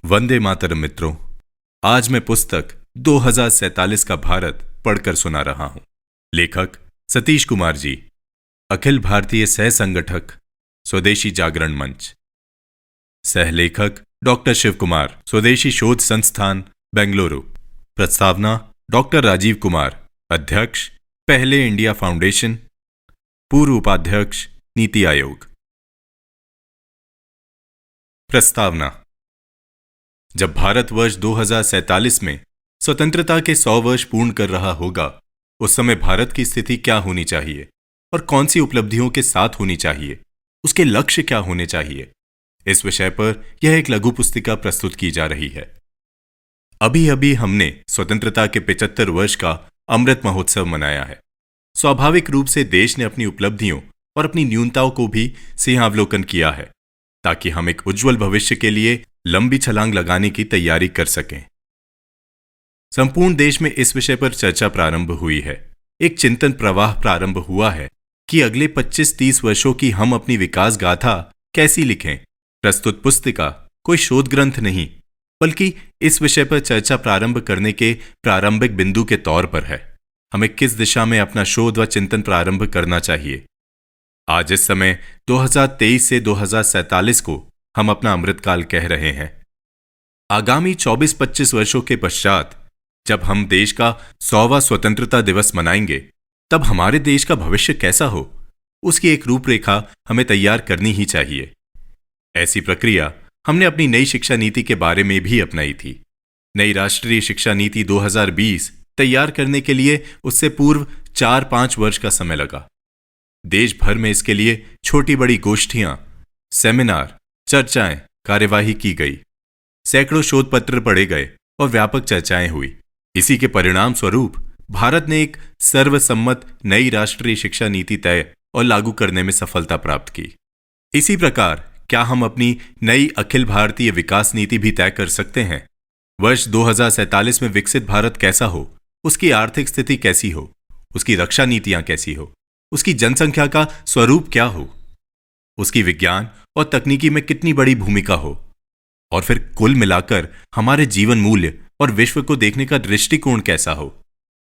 वंदे मातरम मित्रों। आज मैं पुस्तक 2047 का भारत पढ़कर सुना रहा हूं। लेखक सतीश कुमार जी, अखिल भारतीय सह संगठक स्वदेशी जागरण मंच। सहलेखक डॉक्टर शिव कुमार, स्वदेशी शोध संस्थान बेंगलुरु। प्रस्तावना डॉक्टर राजीव कुमार, अध्यक्ष पहले इंडिया फाउंडेशन, पूर्व उपाध्यक्ष नीति आयोग। प्रस्तावना। जब भारतवर्ष 2047 में स्वतंत्रता के 100 वर्ष पूर्ण कर रहा होगा, उस समय भारत की स्थिति क्या होनी चाहिए और कौन सी उपलब्धियों के साथ होनी चाहिए, उसके लक्ष्य क्या होने चाहिए, इस विषय पर यह एक लघु पुस्तिका प्रस्तुत की जा रही है। अभी अभी हमने स्वतंत्रता के 75 वर्ष का अमृत महोत्सव मनाया है। स्वाभाविक रूप से देश ने अपनी उपलब्धियों और अपनी न्यूनताओं को भी सिंहावलोकन किया है, ताकि हम एक उज्जवल भविष्य के लिए लंबी छलांग लगाने की तैयारी कर सकें। संपूर्ण देश में इस विषय पर चर्चा प्रारंभ हुई है। एक चिंतन प्रवाह प्रारंभ हुआ है कि अगले 25-30 वर्षों की हम अपनी विकास गाथा कैसी लिखें। प्रस्तुत पुस्तिका कोई शोध ग्रंथ नहीं, बल्कि इस विषय पर चर्चा प्रारंभ करने के प्रारंभिक बिंदु के तौर पर है। हमें किस दिशा में अपना शोध व चिंतन प्रारंभ करना चाहिए। आज इस समय 2023 से 2047 को हम अपना अमृतकाल कह रहे हैं। आगामी 24-25 वर्षों के पश्चात जब हम देश का 100वां स्वतंत्रता दिवस मनाएंगे, तब हमारे देश का भविष्य कैसा हो, उसकी एक रूपरेखा हमें तैयार करनी ही चाहिए। ऐसी प्रक्रिया हमने अपनी नई शिक्षा नीति के बारे में भी अपनाई थी। नई राष्ट्रीय शिक्षा नीति 2020 तैयार करने के लिए उससे पूर्व 4-5 वर्ष का समय लगा। देश भर में इसके लिए छोटी बड़ी गोष्ठियां, सेमिनार, चर्चाएं, कार्यवाही की गई। सैकड़ों शोध पत्र पढ़े गए और व्यापक चर्चाएं हुई। इसी के परिणाम स्वरूप भारत ने एक सर्वसम्मत नई राष्ट्रीय शिक्षा नीति तय और लागू करने में सफलता प्राप्त की। इसी प्रकार क्या हम अपनी नई अखिल भारतीय विकास नीति भी तय कर सकते हैं? वर्ष 2047 में विकसित भारत कैसा हो, उसकी आर्थिक स्थिति कैसी हो, उसकी रक्षा नीतियां कैसी हो, उसकी जनसंख्या का स्वरूप क्या हो, उसकी विज्ञान और तकनीकी में कितनी बड़ी भूमिका हो, और फिर कुल मिलाकर हमारे जीवन मूल्य और विश्व को देखने का दृष्टिकोण कैसा हो।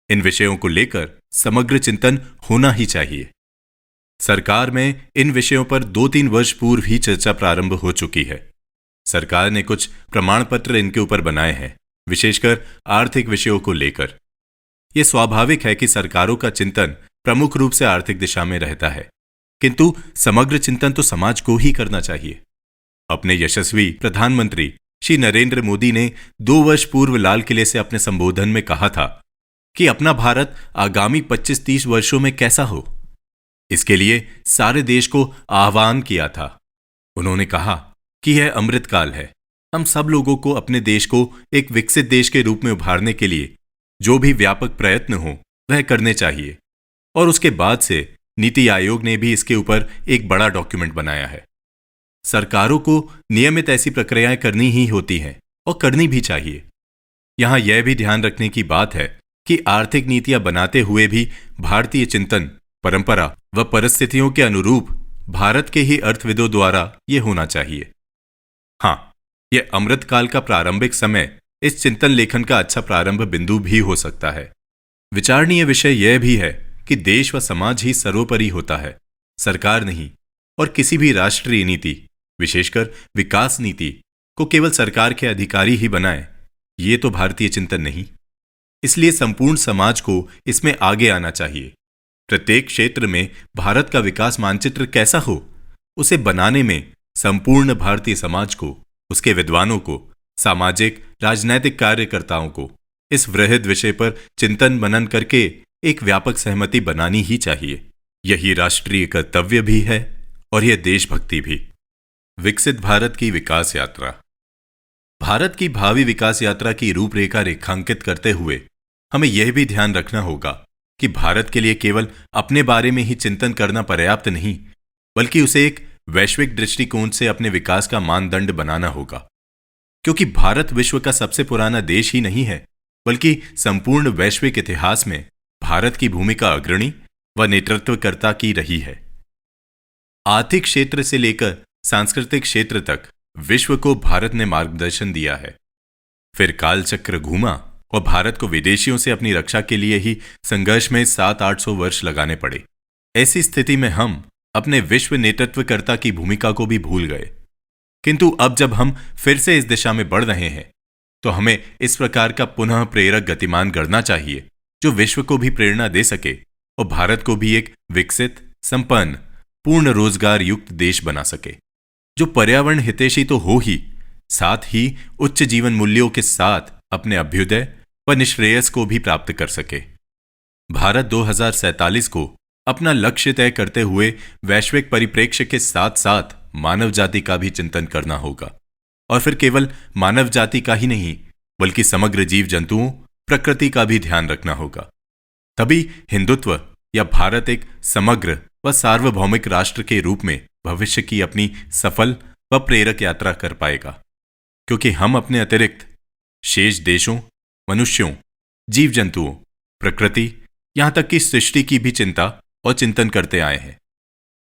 इन विषयों को लेकर समग्र चिंतन होना ही चाहिए। सरकार में इन विषयों पर 2-3 वर्ष पूर्व ही चर्चा प्रारंभ हो चुकी है। सरकार ने कुछ प्रमाण पत्र इनके ऊपर बनाए हैं, विशेषकर आर्थिक विषयों को लेकर। यह स्वाभाविक है कि सरकारों का चिंतन प्रमुख रूप से आर्थिक दिशा में रहता है, किंतु समग्र चिंतन तो समाज को ही करना चाहिए। अपने यशस्वी प्रधानमंत्री श्री नरेंद्र मोदी ने 2 वर्ष पूर्व लाल किले से अपने संबोधन में कहा था कि अपना भारत आगामी 25-30 वर्षों में कैसा हो, इसके लिए सारे देश को आह्वान किया था। उन्होंने कहा कि यह अमृतकाल है। हम सब लोगों को अपने देश को एक विकसित देश के रूप में उभारने के लिए जो भी व्यापक प्रयत्न हो वह करने चाहिए। और उसके बाद से नीति आयोग ने भी इसके ऊपर एक बड़ा डॉक्यूमेंट बनाया है। सरकारों को नियमित ऐसी प्रक्रियाएं करनी ही होती हैं और करनी भी चाहिए। यहां यह भी ध्यान रखने की बात है कि आर्थिक नीतियां बनाते हुए भी भारतीय चिंतन, परंपरा व परिस्थितियों के अनुरूप भारत के ही अर्थविदों द्वारा यह होना चाहिए। हां, यह अमृतकाल का प्रारंभिक समय इस चिंतन लेखन का अच्छा प्रारंभ बिंदु भी हो सकता है। विचारणीय विषय यह भी है कि देश व समाज ही सर्वोपरि होता है, सरकार नहीं। और किसी भी राष्ट्रीय नीति, विशेषकर विकास नीति, को केवल सरकार के अधिकारी ही बनाए, ये तो भारतीय चिंतन नहीं। इसलिए संपूर्ण समाज को इसमें आगे आना चाहिए। प्रत्येक क्षेत्र में भारत का विकास मानचित्र कैसा हो, उसे बनाने में संपूर्ण भारतीय समाज को, उसके विद्वानों को, सामाजिक राजनैतिक कार्यकर्ताओं को इस वृहद विषय पर चिंतन मनन करके एक व्यापक सहमति बनानी ही चाहिए। यही राष्ट्रीय कर्तव्य भी है और यह देशभक्ति भी। विकसित भारत की विकास यात्रा। भारत की भावी विकास यात्रा की रूपरेखा रेखांकित करते हुए हमें यह भी ध्यान रखना होगा कि भारत के लिए केवल अपने बारे में ही चिंतन करना पर्याप्त नहीं, बल्कि उसे एक वैश्विक दृष्टिकोण से अपने विकास का मानदंड बनाना होगा। क्योंकि भारत विश्व का सबसे पुराना देश ही नहीं है, बल्कि संपूर्ण वैश्विक इतिहास में भारत की भूमिका अग्रणी व नेतृत्वकर्ता की रही है। आर्थिक क्षेत्र से लेकर सांस्कृतिक क्षेत्र तक विश्व को भारत ने मार्गदर्शन दिया है। फिर कालचक्र घूमा और भारत को विदेशियों से अपनी रक्षा के लिए ही संघर्ष में 700-800 वर्ष लगाने पड़े। ऐसी स्थिति में हम अपने विश्व नेतृत्वकर्ता की भूमिका को भी भूल गए। किंतु अब जब हम फिर से इस दिशा में बढ़ रहे हैं तो हमें इस प्रकार का पुनः प्रेरक गतिमान गढ़ना चाहिए जो विश्व को भी प्रेरणा दे सके और भारत को भी एक विकसित, संपन्न, पूर्ण रोजगार युक्त देश बना सके, जो पर्यावरण हितैषी तो हो ही, साथ ही उच्च जीवन मूल्यों के साथ अपने अभ्युदय व निश्रेयस को भी प्राप्त कर सके। भारत 2047 को अपना लक्ष्य तय करते हुए वैश्विक परिप्रेक्ष्य के साथ साथ मानव जाति का भी चिंतन करना होगा, और फिर केवल मानव जाति का ही नहीं बल्कि समग्र जीव जंतुओं, प्रकृति का भी ध्यान रखना होगा। तभी हिंदुत्व या भारत एक समग्र व सार्वभौमिक राष्ट्र के रूप में भविष्य की अपनी सफल व प्रेरक यात्रा कर पाएगा, क्योंकि हम अपने अतिरिक्त शेष देशों, मनुष्यों, जीव जंतुओं, प्रकृति, यहां तक कि सृष्टि की भी चिंता और चिंतन करते आए हैं।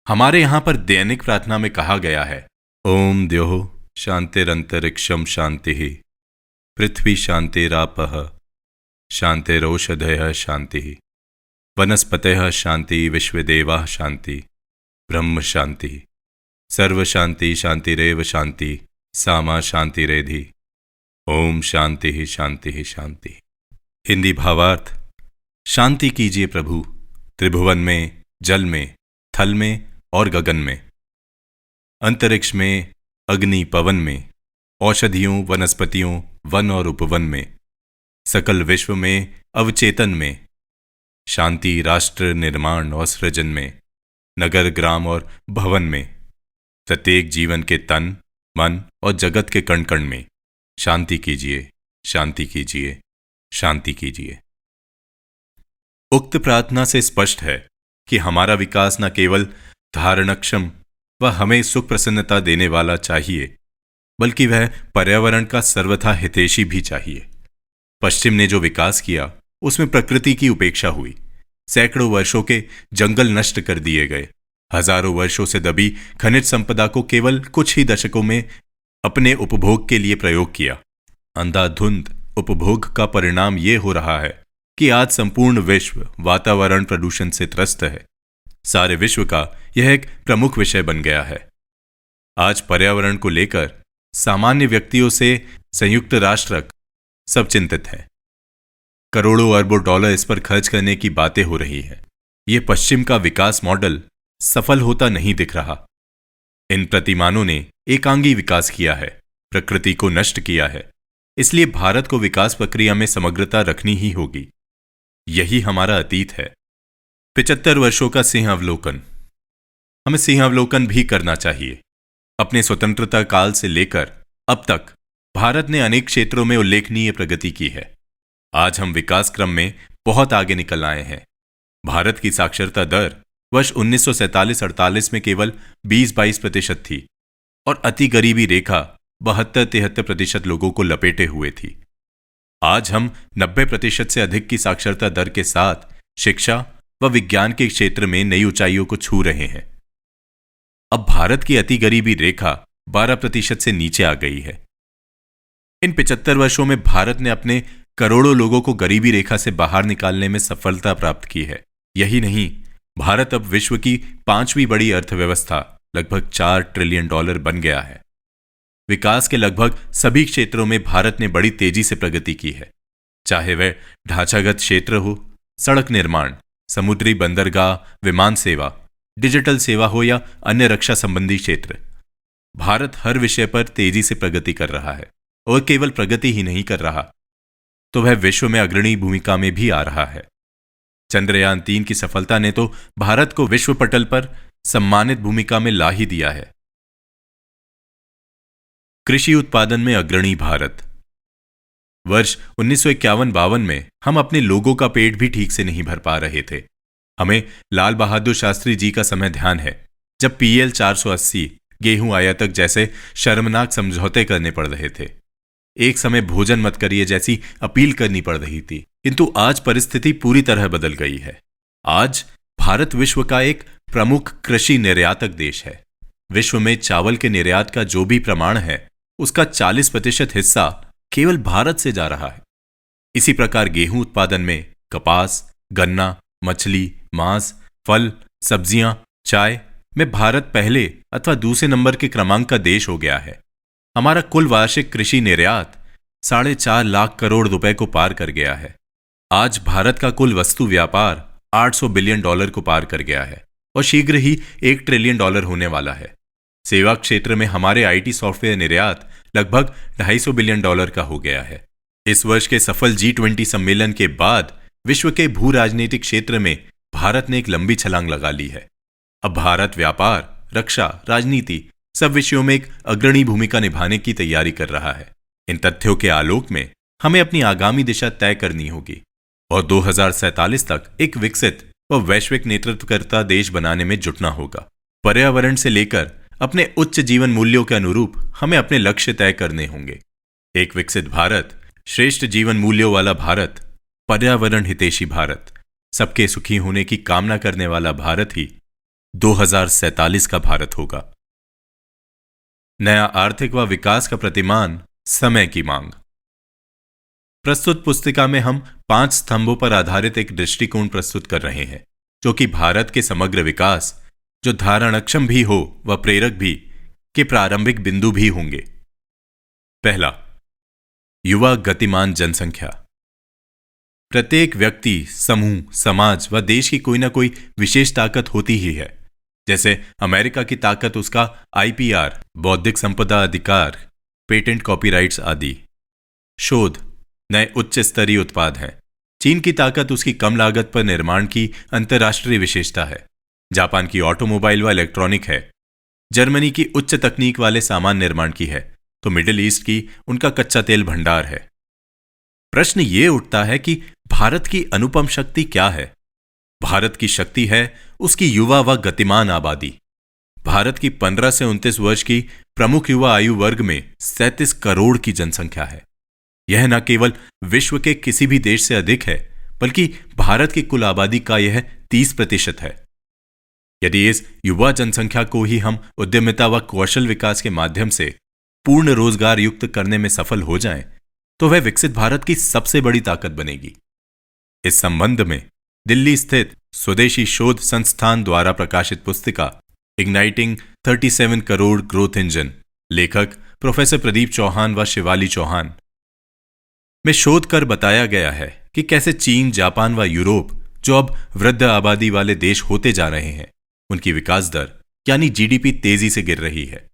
हमारे यहां पर दैनिक प्रार्थना में कहा गया है, ओम द्योः शांतिरंतरिक्षम शांति, पृथ्वी शांतिरापः शांतिरौषधयः शांति, वनस्पतयः शांति, विश्वदेवाः शांति, ब्रह्म शांति, सर्व शांति शांतिरेव शांति, सामा शांतिरेधि, ओम शांति शांति शांति। हिंदी भावार्थ: शांति कीजिए प्रभु त्रिभुवन में, जल में, थल में और गगन में, अंतरिक्ष में, अग्नि पवन में, औषधियों, वनस्पतियों, वन और उपवन में, सकल विश्व में, अवचेतन में, शांति राष्ट्र निर्माण और सृजन में, नगर ग्राम और भवन में, प्रत्येक जीवन के तन, मन और जगत के कण कण में शांति कीजिए, शांति कीजिए, शांति कीजिए। उक्त प्रार्थना से स्पष्ट है कि हमारा विकास न केवल धारणक्षम व हमें सुख प्रसन्नता देने वाला चाहिए, बल्कि वह पर्यावरण का सर्वथा हितैषी भी चाहिए। पश्चिम ने जो विकास किया उसमें प्रकृति की उपेक्षा हुई। सैकड़ों वर्षों के जंगल नष्ट कर दिए गए। हजारों वर्षों से दबी खनिज संपदा को केवल कुछ ही दशकों में अपने उपभोग के लिए प्रयोग किया। अंधाधुंध उपभोग का परिणाम यह हो रहा है कि आज संपूर्ण विश्व वातावरण प्रदूषण से त्रस्त है। सारे विश्व का यह एक प्रमुख विषय बन गया है। आज पर्यावरण को लेकर सामान्य व्यक्तियों से संयुक्त राष्ट्र सब चिंतित है। करोड़ों अरबों डॉलर इस पर खर्च करने की बातें हो रही हैं। यह पश्चिम का विकास मॉडल सफल होता नहीं दिख रहा। इन प्रतिमानों ने एकांगी विकास किया है, प्रकृति को नष्ट किया है। इसलिए भारत को विकास प्रक्रिया में समग्रता रखनी ही होगी। यही हमारा अतीत है। 75 वर्षों का सिंहावलोकन। हमें सिंहावलोकन भी करना चाहिए। अपने स्वतंत्रता काल से लेकर अब तक भारत ने अनेक क्षेत्रों में उल्लेखनीय प्रगति की है। आज हम विकास क्रम में बहुत आगे निकल आए हैं। भारत की साक्षरता दर वर्ष 1947-48 में केवल 20-22% थी और अति गरीबी रेखा 72-73% लोगों को लपेटे हुए थी। आज हम 90% से अधिक की साक्षरता दर के साथ शिक्षा व विज्ञान के क्षेत्र में नई ऊंचाइयों को छू रहे हैं। अब भारत की अति गरीबी रेखा 12% से नीचे आ गई है। इन 75 वर्षों में भारत ने अपने करोड़ों लोगों को गरीबी रेखा से बाहर निकालने में सफलता प्राप्त की है। यही नहीं, भारत अब विश्व की 5वीं बड़ी अर्थव्यवस्था लगभग $4 ट्रिलियन बन गया है। विकास के लगभग सभी क्षेत्रों में भारत ने बड़ी तेजी से प्रगति की है, चाहे वह ढांचागत क्षेत्र हो, सड़क निर्माण, समुद्री बंदरगाह, विमान सेवा, डिजिटल सेवा हो या अन्य रक्षा संबंधी क्षेत्र। भारत हर विषय पर तेजी से प्रगति कर रहा है और केवल प्रगति ही नहीं कर रहा, तो वह विश्व में अग्रणी भूमिका में भी आ रहा है। चंद्रयान 3 की सफलता ने तो भारत को विश्व पटल पर सम्मानित भूमिका में ला ही दिया है। कृषि उत्पादन में अग्रणी भारत। वर्ष 1951-52 में हम अपने लोगों का पेट भी ठीक से नहीं भर पा रहे थे। हमें लाल बहादुर शास्त्री जी का समय ध्यान है, जब PL 480 गेहूं आयातक जैसे शर्मनाक समझौते करने पड़ रहे थे। एक समय भोजन मत करिए जैसी अपील करनी पड़ रही थी। किंतु आज परिस्थिति पूरी तरह बदल गई है। आज भारत विश्व का एक प्रमुख कृषि निर्यातक देश है। विश्व में चावल के निर्यात का जो भी प्रमाण है, उसका 40% हिस्सा केवल भारत से जा रहा है। इसी प्रकार गेहूं उत्पादन में कपास, गन्ना, मछली, मांस, फल, सब्जियां, चाय में भारत पहले अथवा दूसरे नंबर के क्रमांक का देश हो गया है। हमारा कुल वार्षिक कृषि निर्यात 4.5 लाख करोड़ रुपए को पार कर गया है। आज भारत का कुल वस्तु व्यापार $800 बिलियन को पार कर गया है और शीघ्र ही $1 ट्रिलियन होने वाला है। सेवा क्षेत्र में हमारे आईटी सॉफ्टवेयर निर्यात लगभग $250 बिलियन का हो गया है। इस वर्ष के सफल G20 सम्मेलन के बाद विश्व के भू राजनीतिक क्षेत्र में भारत ने एक लंबी छलांग लगा ली है। अब भारत व्यापार, रक्षा, राजनीति सब विषयों में एक अग्रणी भूमिका निभाने की तैयारी कर रहा है। इन तथ्यों के आलोक में हमें अपनी आगामी दिशा तय करनी होगी और 2047 तक एक विकसित व वैश्विक नेतृत्वकर्ता देश बनाने में जुटना होगा। पर्यावरण से लेकर अपने उच्च जीवन मूल्यों के अनुरूप हमें अपने लक्ष्य तय करने होंगे। एक विकसित भारत, श्रेष्ठ जीवन मूल्यों वाला भारत, पर्यावरण हितैषी भारत, सबके सुखी होने की कामना करने वाला भारत ही 2047 का भारत होगा। नया आर्थिक व विकास का प्रतिमान, समय की मांग। प्रस्तुत पुस्तिका में हम 5 स्तंभों पर आधारित एक दृष्टिकोण प्रस्तुत कर रहे हैं, जो कि भारत के समग्र विकास, जो धारणक्षम भी हो व प्रेरक भी, के प्रारंभिक बिंदु भी होंगे। पहला, युवा गतिमान जनसंख्या। प्रत्येक व्यक्ति, समूह, समाज व देश की कोई ना कोई विशेष ताकत होती ही है। जैसे अमेरिका की ताकत उसका IPR, बौद्धिक संपदा अधिकार, पेटेंट, कॉपीराइट्स आदि। शोध, नए उच्च स्तरीय उत्पाद हैं। चीन की ताकत उसकी कम लागत पर निर्माण की अंतर्राष्ट्रीय विशेषता है। जापान की ऑटोमोबाइल व इलेक्ट्रॉनिक है। जर्मनी की उच्च तकनीक वाले सामान निर्माण की है, तो मिडिल ईस्ट की उनका कच्चा तेल भंडार है। प्रश्न ये उठता है कि भारत की अनुपम शक्ति क्या है? भारत की शक्ति है उसकी युवा व गतिमान आबादी। भारत की 15 से 29 वर्ष की प्रमुख युवा आयु वर्ग में 37 करोड़ की जनसंख्या है। यह न केवल विश्व के किसी भी देश से अधिक है, बल्कि भारत की कुल आबादी का यह 30% है। यदि इस युवा जनसंख्या को ही हम उद्यमिता व कौशल विकास के माध्यम से पूर्ण रोजगार युक्त करने में सफल हो जाएं, तो वह विकसित भारत की सबसे बड़ी ताकत बनेगी। इस संबंध में दिल्ली स्थित स्वदेशी शोध संस्थान द्वारा प्रकाशित पुस्तिका इग्नाइटिंग 37 करोड़ ग्रोथ इंजन, लेखक प्रोफेसर प्रदीप चौहान व शिवाली चौहान, में शोध कर बताया गया है कि कैसे चीन, जापान व यूरोप, जो अब वृद्ध आबादी वाले देश होते जा रहे हैं, उनकी विकास दर यानी GDP तेजी से गिर रही है।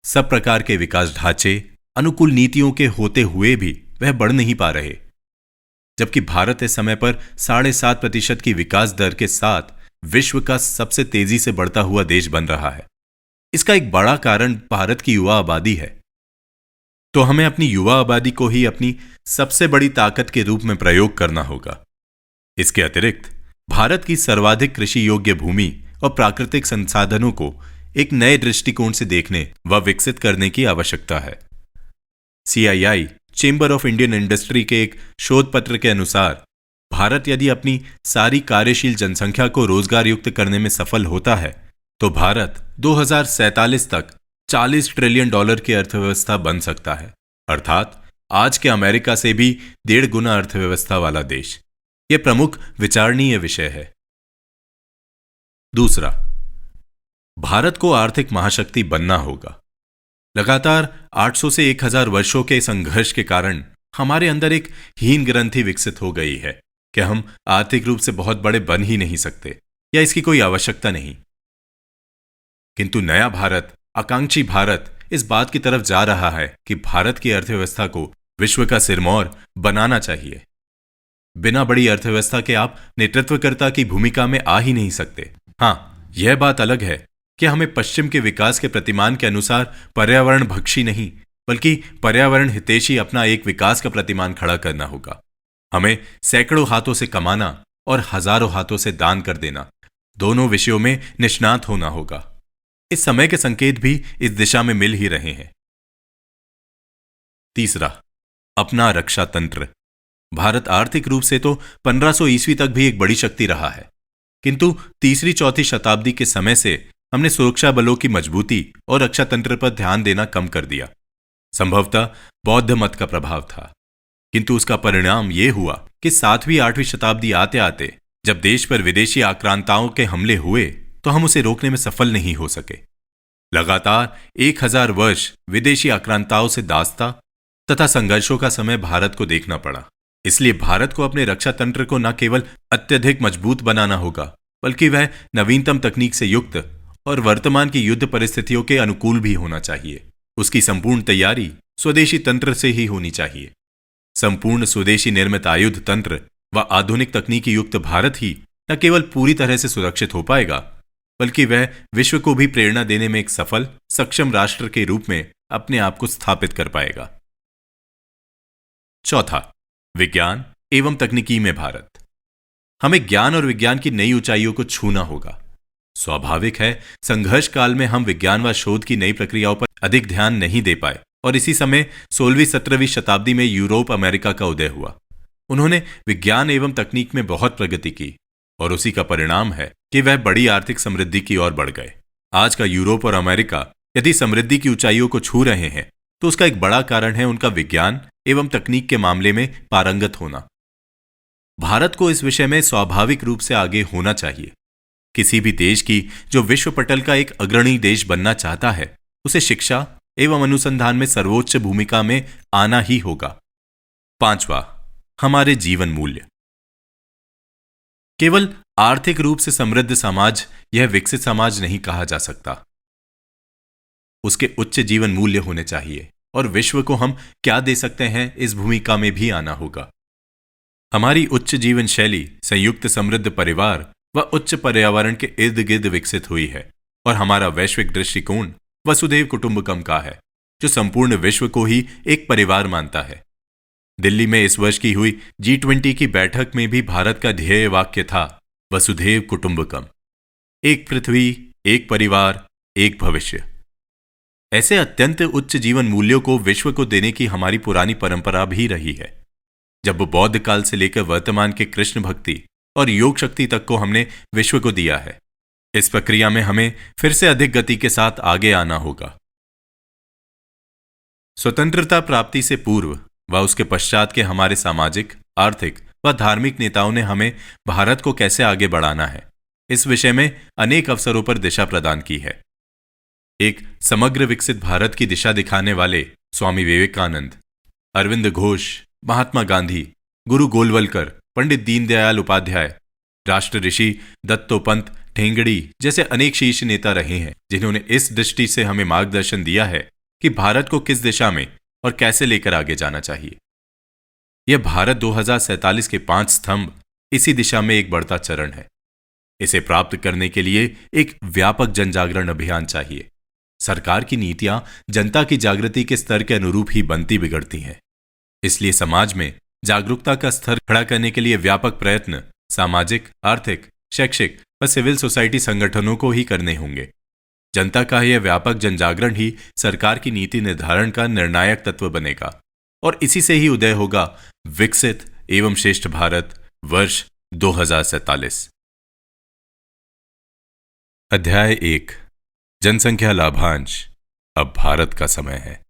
सब प्रकार के विकास ढांचे, अनुकूल नीतियों के होते हुए भी वह बढ़ नहीं पा रहे, जबकि भारत इस समय पर 7.5% की विकास दर के साथ विश्व का सबसे तेजी से बढ़ता हुआ देश बन रहा है। इसका एक बड़ा कारण भारत की युवा आबादी है। तो हमें अपनी युवा आबादी को ही अपनी सबसे बड़ी ताकत के रूप में प्रयोग करना होगा। इसके अतिरिक्त भारत की सर्वाधिक कृषि योग्य भूमि और प्राकृतिक संसाधनों को एक नए दृष्टिकोण से देखने व विकसित करने की आवश्यकता है। CII, chamber of Indian industry के एक शोध पत्र के अनुसार भारत यदि अपनी सारी कार्यशील जनसंख्या को रोजगार युक्त करने में सफल होता है, तो भारत 2047 तक $40 ट्रिलियन की अर्थव्यवस्था बन सकता है, अर्थात आज के अमेरिका से भी 1.5 गुना अर्थव्यवस्था वाला देश। यह प्रमुख विचारणीय विषय है। दूसरा, भारत को आर्थिक महाशक्ति बनना होगा। लगातार 800 से 1000 वर्षों के संघर्ष के कारण हमारे अंदर एक हीन ग्रंथि विकसित हो गई है कि हम आर्थिक रूप से बहुत बड़े बन ही नहीं सकते या इसकी कोई आवश्यकता नहीं। किंतु नया भारत, आकांक्षी भारत इस बात की तरफ जा रहा है कि भारत की अर्थव्यवस्था को विश्व का सिरमौर बनाना चाहिए। बिना बड़ी अर्थव्यवस्था के आप नेतृत्वकर्ता की भूमिका में आ ही नहीं सकते। हाँ, यह बात अलग है कि हमें पश्चिम के विकास के प्रतिमान के अनुसार पर्यावरण भक्षी नहीं, बल्कि पर्यावरण हितैषी अपना एक विकास का प्रतिमान खड़ा करना होगा। हमें सैकड़ों हाथों से कमाना और हजारों हाथों से दान कर देना, दोनों विषयों में निष्णात होना होगा। इस समय के संकेत भी इस दिशा में मिल ही रहे हैं। तीसरा, अपना रक्षा तंत्र। भारत आर्थिक रूप से तो 1500 ईस्वी तक भी एक बड़ी शक्ति रहा है, किंतु तीसरी चौथी शताब्दी के समय से हमने सुरक्षा बलों की मजबूती और रक्षा तंत्र पर ध्यान देना कम कर दिया। संभवतः बौद्ध मत का प्रभाव था, किंतु उसका परिणाम यह हुआ कि 7वीं-8वीं शताब्दी आते आते जब देश पर विदेशी आक्रांताओं के हमले हुए तो हम उसे रोकने में सफल नहीं हो सके। लगातार 1000 वर्ष विदेशी आक्रांताओं से दास्ता तथा संघर्षों का समय भारत को देखना पड़ा। इसलिए भारत को अपने रक्षा तंत्र को न केवल अत्यधिक मजबूत बनाना होगा, बल्कि वह नवीनतम तकनीक से युक्त और वर्तमान की युद्ध परिस्थितियों के अनुकूल भी होना चाहिए। उसकी संपूर्ण तैयारी स्वदेशी तंत्र से ही होनी चाहिए। संपूर्ण स्वदेशी निर्मित आयुध तंत्र व आधुनिक तकनीकी युक्त भारत ही न केवल पूरी तरह से सुरक्षित हो पाएगा, बल्कि वह विश्व को भी प्रेरणा देने में एक सफल, सक्षम राष्ट्र के रूप में अपने आप को स्थापित कर पाएगा। चौथा, विज्ञान एवं तकनीकी में भारत। हमें ज्ञान और विज्ञान की नई ऊंचाइयों को छूना होगा। स्वाभाविक है, संघर्ष काल में हम विज्ञान व शोध की नई प्रक्रियाओं पर अधिक ध्यान नहीं दे पाए और इसी समय 16वीं-17वीं शताब्दी में यूरोप अमेरिका का उदय हुआ। उन्होंने विज्ञान एवं तकनीक में बहुत प्रगति की और उसी का परिणाम है कि वह बड़ी आर्थिक समृद्धि की ओर बढ़ गए। आज का यूरोप और अमेरिका यदि समृद्धि की ऊंचाइयों को छू रहे हैं तो उसका एक बड़ा कारण है उनका विज्ञान एवं तकनीक के मामले में पारंगत होना। भारत को इस विषय में स्वाभाविक रूप से आगे होना चाहिए। किसी भी देश की जो विश्व पटल का एक अग्रणी देश बनना चाहता है, उसे शिक्षा एवं अनुसंधान में सर्वोच्च भूमिका में आना ही होगा। पांचवा, हमारे जीवन मूल्य। केवल आर्थिक रूप से समृद्ध समाज यह विकसित समाज नहीं कहा जा सकता। उसके उच्च जीवन मूल्य होने चाहिए और विश्व को हम क्या दे सकते हैं इस भूमिका में भी आना होगा। हमारी उच्च जीवन शैली संयुक्त समृद्ध परिवार व उच्च पर्यावरण के इर्द गिर्द विकसित हुई है और हमारा वैश्विक दृष्टिकोण वसुधैव कुटुंबकम का है, जो संपूर्ण विश्व को ही एक परिवार मानता है। दिल्ली में इस वर्ष की हुई G20 की बैठक में भी भारत का ध्येय वाक्य था वसुधैव कुटुंबकम, एक पृथ्वी, एक परिवार, एक भविष्य। ऐसे अत्यंत उच्च जीवन मूल्यों को विश्व को देने की हमारी पुरानी परंपरा भी रही है। जब बौद्ध काल से लेकर वर्तमान के कृष्ण भक्ति और योग शक्ति तक को हमने विश्व को दिया है, इस प्रक्रिया में हमें फिर से अधिक गति के साथ आगे आना होगा। स्वतंत्रता प्राप्ति से पूर्व व उसके पश्चात के हमारे सामाजिक, आर्थिक व धार्मिक नेताओं ने हमें भारत को कैसे आगे बढ़ाना है, इस विषय में अनेक अवसरों पर दिशा प्रदान की है। एक समग्र विकसित भारत की दिशा दिखाने वाले स्वामी विवेकानंद, अरविंद घोष, महात्मा गांधी, गुरु गोलवलकर, पंडित दीनदयाल उपाध्याय, राष्ट्र ऋषि दत्तोपंत ठेंगड़ी जैसे अनेक शीर्ष नेता रहे हैं, जिन्होंने इस दृष्टि से हमें मार्गदर्शन दिया है कि भारत को किस दिशा में और कैसे लेकर आगे जाना चाहिए। यह भारत 2047 के 5 स्तंभ इसी दिशा में एक बढ़ता चरण है। इसे प्राप्त करने के लिए एक व्यापक जनजागरण अभियान चाहिए। सरकार की नीतियां जनता की जागृति के स्तर के अनुरूप ही बनती बिगड़ती हैं। इसलिए समाज में जागरूकता का स्तर खड़ा करने के लिए व्यापक प्रयत्न सामाजिक, आर्थिक, शैक्षिक व सिविल सोसाइटी संगठनों को ही करने होंगे। जनता का यह व्यापक जनजागरण ही सरकार की नीति निर्धारण का निर्णायक तत्व बनेगा और इसी से ही उदय होगा विकसित एवं श्रेष्ठ भारत वर्ष 2047। अध्याय 1, जनसंख्या लाभांश। अब भारत का समय है।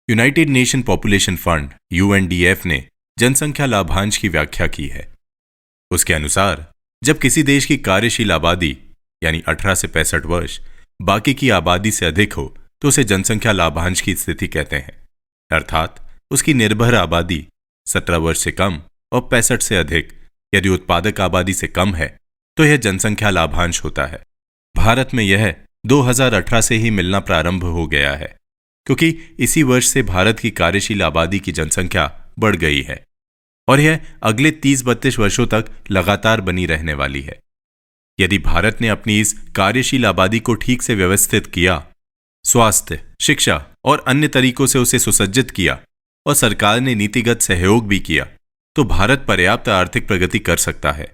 United nation population fund UNDF ने जनसंख्या लाभांश की व्याख्या की है। उसके अनुसार जब किसी देश की कार्यशील आबादी यानी 18 से 65 वर्ष बाकी की आबादी से अधिक हो तो उसे जनसंख्या लाभांश की स्थिति कहते हैं। अर्थात उसकी निर्भर आबादी 17 वर्ष से कम और 65 से अधिक। यदि उत्पादक आबादी से कम है तो यह जनसंख्या लाभांश होता है। भारत में यह 2018 से ही मिलना प्रारंभ हो गया है, क्योंकि इसी वर्ष से भारत की कार्यशील आबादी की जनसंख्या बढ़ गई है और यह अगले 30-32 वर्षों तक लगातार बनी रहने वाली है। यदि भारत ने अपनी इस कार्यशील आबादी को ठीक से व्यवस्थित किया, स्वास्थ्य, शिक्षा और अन्य तरीकों से उसे सुसज्जित किया और सरकार ने नीतिगत सहयोग भी किया, तो भारत पर्याप्त आर्थिक प्रगति कर सकता है।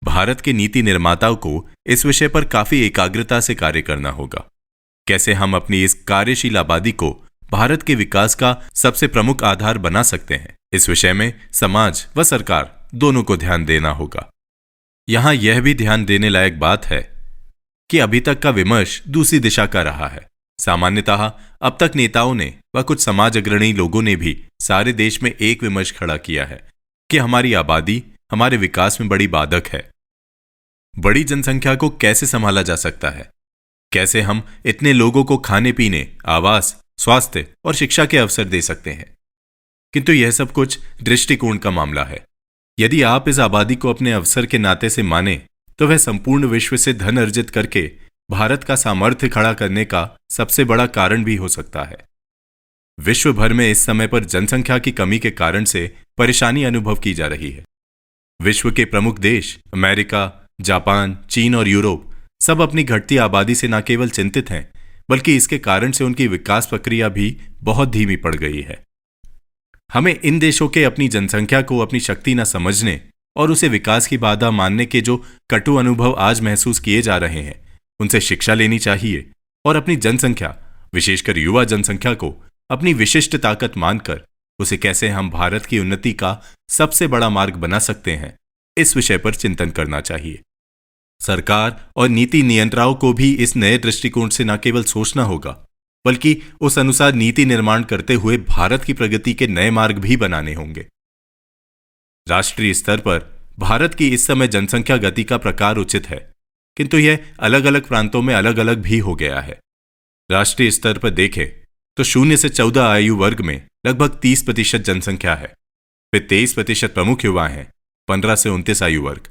भारत के नीति निर्माताओं को इस विषय पर काफी एकाग्रता से कार्य करना होगा। कैसे हम अपनी इस कार्यशील आबादी को भारत के विकास का सबसे प्रमुख आधार बना सकते हैं, इस विषय में समाज व सरकार दोनों को ध्यान देना होगा। यहां यह भी ध्यान देने लायक बात है कि अभी तक का विमर्श दूसरी दिशा का रहा है। सामान्यतः अब तक नेताओं ने व कुछ समाज अग्रणी लोगों ने भी सारे देश में एक विमर्श खड़ा किया है कि हमारी आबादी हमारे विकास में बड़ी बाधक है। बड़ी जनसंख्या को कैसे संभाला जा सकता है? कैसे हम इतने लोगों को खाने पीने, आवास, स्वास्थ्य और शिक्षा के अवसर दे सकते हैं? किंतु यह सब कुछ दृष्टिकोण का मामला है। यदि आप इस आबादी को अपने अवसर के नाते से माने तो वह संपूर्ण विश्व से धन अर्जित करके भारत का सामर्थ्य खड़ा करने का सबसे बड़ा कारण भी हो सकता है। विश्व भर में इस समय पर जनसंख्या की कमी के कारण से परेशानी अनुभव की जा रही है। विश्व के प्रमुख देश अमेरिका, जापान, चीन और यूरोप सब अपनी घटती आबादी से न केवल चिंतित हैं, बल्कि इसके कारण से उनकी विकास प्रक्रिया भी बहुत धीमी पड़ गई है। हमें इन देशों के अपनी जनसंख्या को अपनी शक्ति न समझने और उसे विकास की बाधा मानने के जो कटु अनुभव आज महसूस किए जा रहे हैं, उनसे शिक्षा लेनी चाहिए और अपनी जनसंख्या, विशेषकर युवा जनसंख्या को अपनी विशिष्ट ताकत मानकर उसे कैसे हम भारत की उन्नति का सबसे बड़ा मार्ग बना सकते हैं, इस विषय पर चिंतन करना चाहिए। सरकार और नीति नियंत्रकों को भी इस नए दृष्टिकोण से न केवल सोचना होगा, बल्कि उस अनुसार नीति निर्माण करते हुए भारत की प्रगति के नए मार्ग भी बनाने होंगे। राष्ट्रीय स्तर पर भारत की इस समय जनसंख्या गति का प्रकार उचित है, किंतु यह अलग अलग प्रांतों में अलग अलग भी हो गया है। राष्ट्रीय स्तर पर देखें तो 0 से 14 आयु वर्ग में लगभग 30% जनसंख्या है। फिर 23% प्रमुख युवा हैं। 15 से 29 आयु वर्ग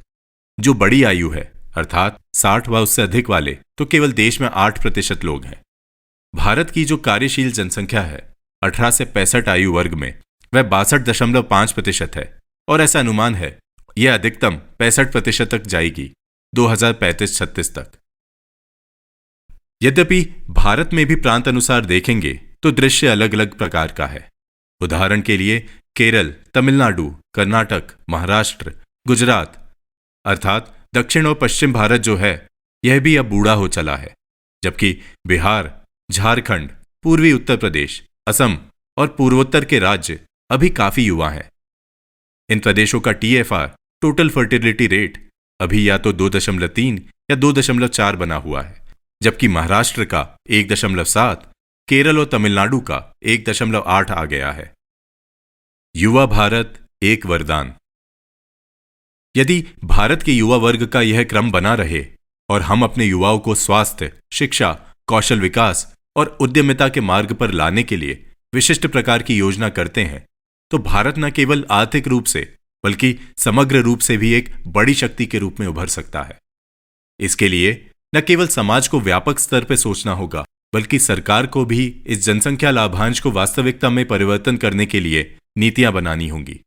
जो बड़ी आयु है, अर्थात 60 व उससे अधिक वाले, तो केवल देश में 8% लोग हैं। भारत की जो कार्यशील जनसंख्या है 18 से 65 आयु वर्ग में, वह 62.5% है और ऐसा अनुमान है यह अधिकतम 65% तक जाएगी 2035-36 तक। यद्यपि भारत में भी प्रांत अनुसार देखेंगे तो दृश्य अलग अलग प्रकार का है। उदाहरण के लिए केरल, तमिलनाडु, कर्नाटक, महाराष्ट्र, गुजरात अर्थात दक्षिण और पश्चिम भारत जो है यह भी अब बूढ़ा हो चला है, जबकि बिहार, झारखंड, पूर्वी उत्तर प्रदेश, असम और पूर्वोत्तर के राज्य अभी काफी युवा हैं। इन प्रदेशों का TFR, टोटल फर्टिलिटी रेट, अभी या तो 2.3 या 2.4 बना हुआ है, जबकि महाराष्ट्र का 1.7, केरल और तमिलनाडु का 1.8 आ गया है। युवा भारत एक वरदान। यदि भारत के युवा वर्ग का यह क्रम बना रहे और हम अपने युवाओं को स्वास्थ्य, शिक्षा, कौशल विकास और उद्यमिता के मार्ग पर लाने के लिए विशिष्ट प्रकार की योजना करते हैं, तो भारत न केवल आर्थिक रूप से बल्कि समग्र रूप से भी एक बड़ी शक्ति के रूप में उभर सकता है। इसके लिए न केवल समाज को व्यापक स्तर पर सोचना होगा, बल्कि सरकार को भी इस जनसंख्या लाभांश को वास्तविकता में परिवर्तन करने के लिए नीतियां बनानी होंगी।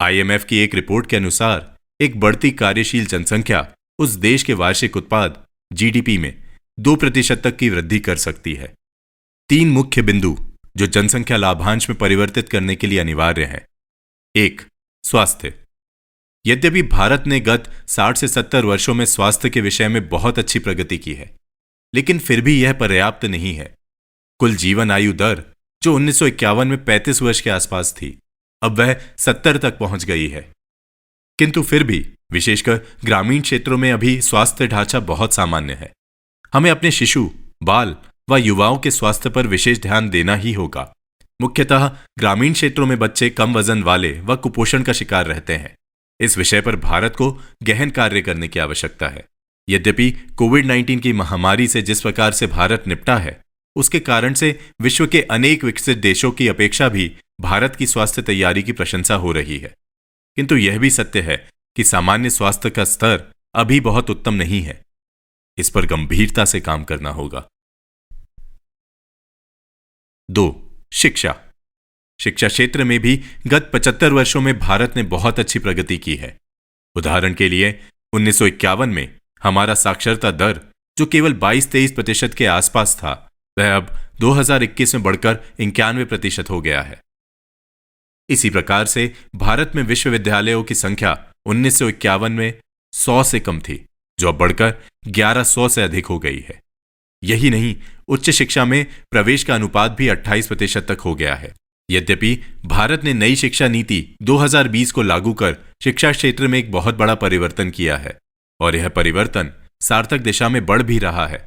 IMF की एक रिपोर्ट के अनुसार एक बढ़ती कार्यशील जनसंख्या उस देश के वार्षिक उत्पाद GDP में 2% तक की वृद्धि कर सकती है। 3 मुख्य बिंदु जो जनसंख्या लाभांश में परिवर्तित करने के लिए अनिवार्य है। 1. स्वास्थ्य। यद्यपि भारत ने गत 60 से 70 वर्षों में स्वास्थ्य के विषय में बहुत अच्छी प्रगति की है, लेकिन फिर भी यह पर्याप्त नहीं है। कुल जीवन आयु दर जो 1951 में 35 वर्ष के आसपास थी, अब वह 70 तक पहुंच गई है। किंतु फिर भी विशेषकर ग्रामीण क्षेत्रों में अभी स्वास्थ्य ढांचा बहुत सामान्य है। हमें अपने शिशु, बाल व युवाओं के स्वास्थ्य पर विशेष ध्यान देना ही होगा। मुख्यतः ग्रामीण क्षेत्रों में बच्चे कम वजन वाले व कुपोषण का शिकार रहते हैं। इस विषय पर भारत को गहन कार्य करने की आवश्यकता है। यद्यपि कोविड-19 की महामारी से जिस प्रकार से भारत निपटा है, उसके कारण से विश्व के अनेक विकसित देशों की अपेक्षा भी भारत की स्वास्थ्य तैयारी की प्रशंसा हो रही है। किंतु यह भी सत्य है कि सामान्य स्वास्थ्य का स्तर अभी बहुत उत्तम नहीं है। इस पर गंभीरता से काम करना होगा। 2. शिक्षा। शिक्षा क्षेत्र में भी गत 75 वर्षों में भारत ने बहुत अच्छी प्रगति की है। उदाहरण के लिए 1951 में हमारा साक्षरता दर जो केवल 22-23% के आसपास था, वह अब 2021 में बढ़कर 91% हो गया है। इसी प्रकार से भारत में विश्वविद्यालयों की संख्या 1951 में 100 से कम थी, जो अब बढ़कर 1100 से अधिक हो गई है। यही नहीं, उच्च शिक्षा में प्रवेश का अनुपात भी 28% तक हो गया है। यद्यपि भारत ने नई शिक्षा नीति 2020 को लागू कर शिक्षा क्षेत्र में एक बहुत बड़ा परिवर्तन किया है, और यह परिवर्तन सार्थक दिशा में बढ़ भी रहा है,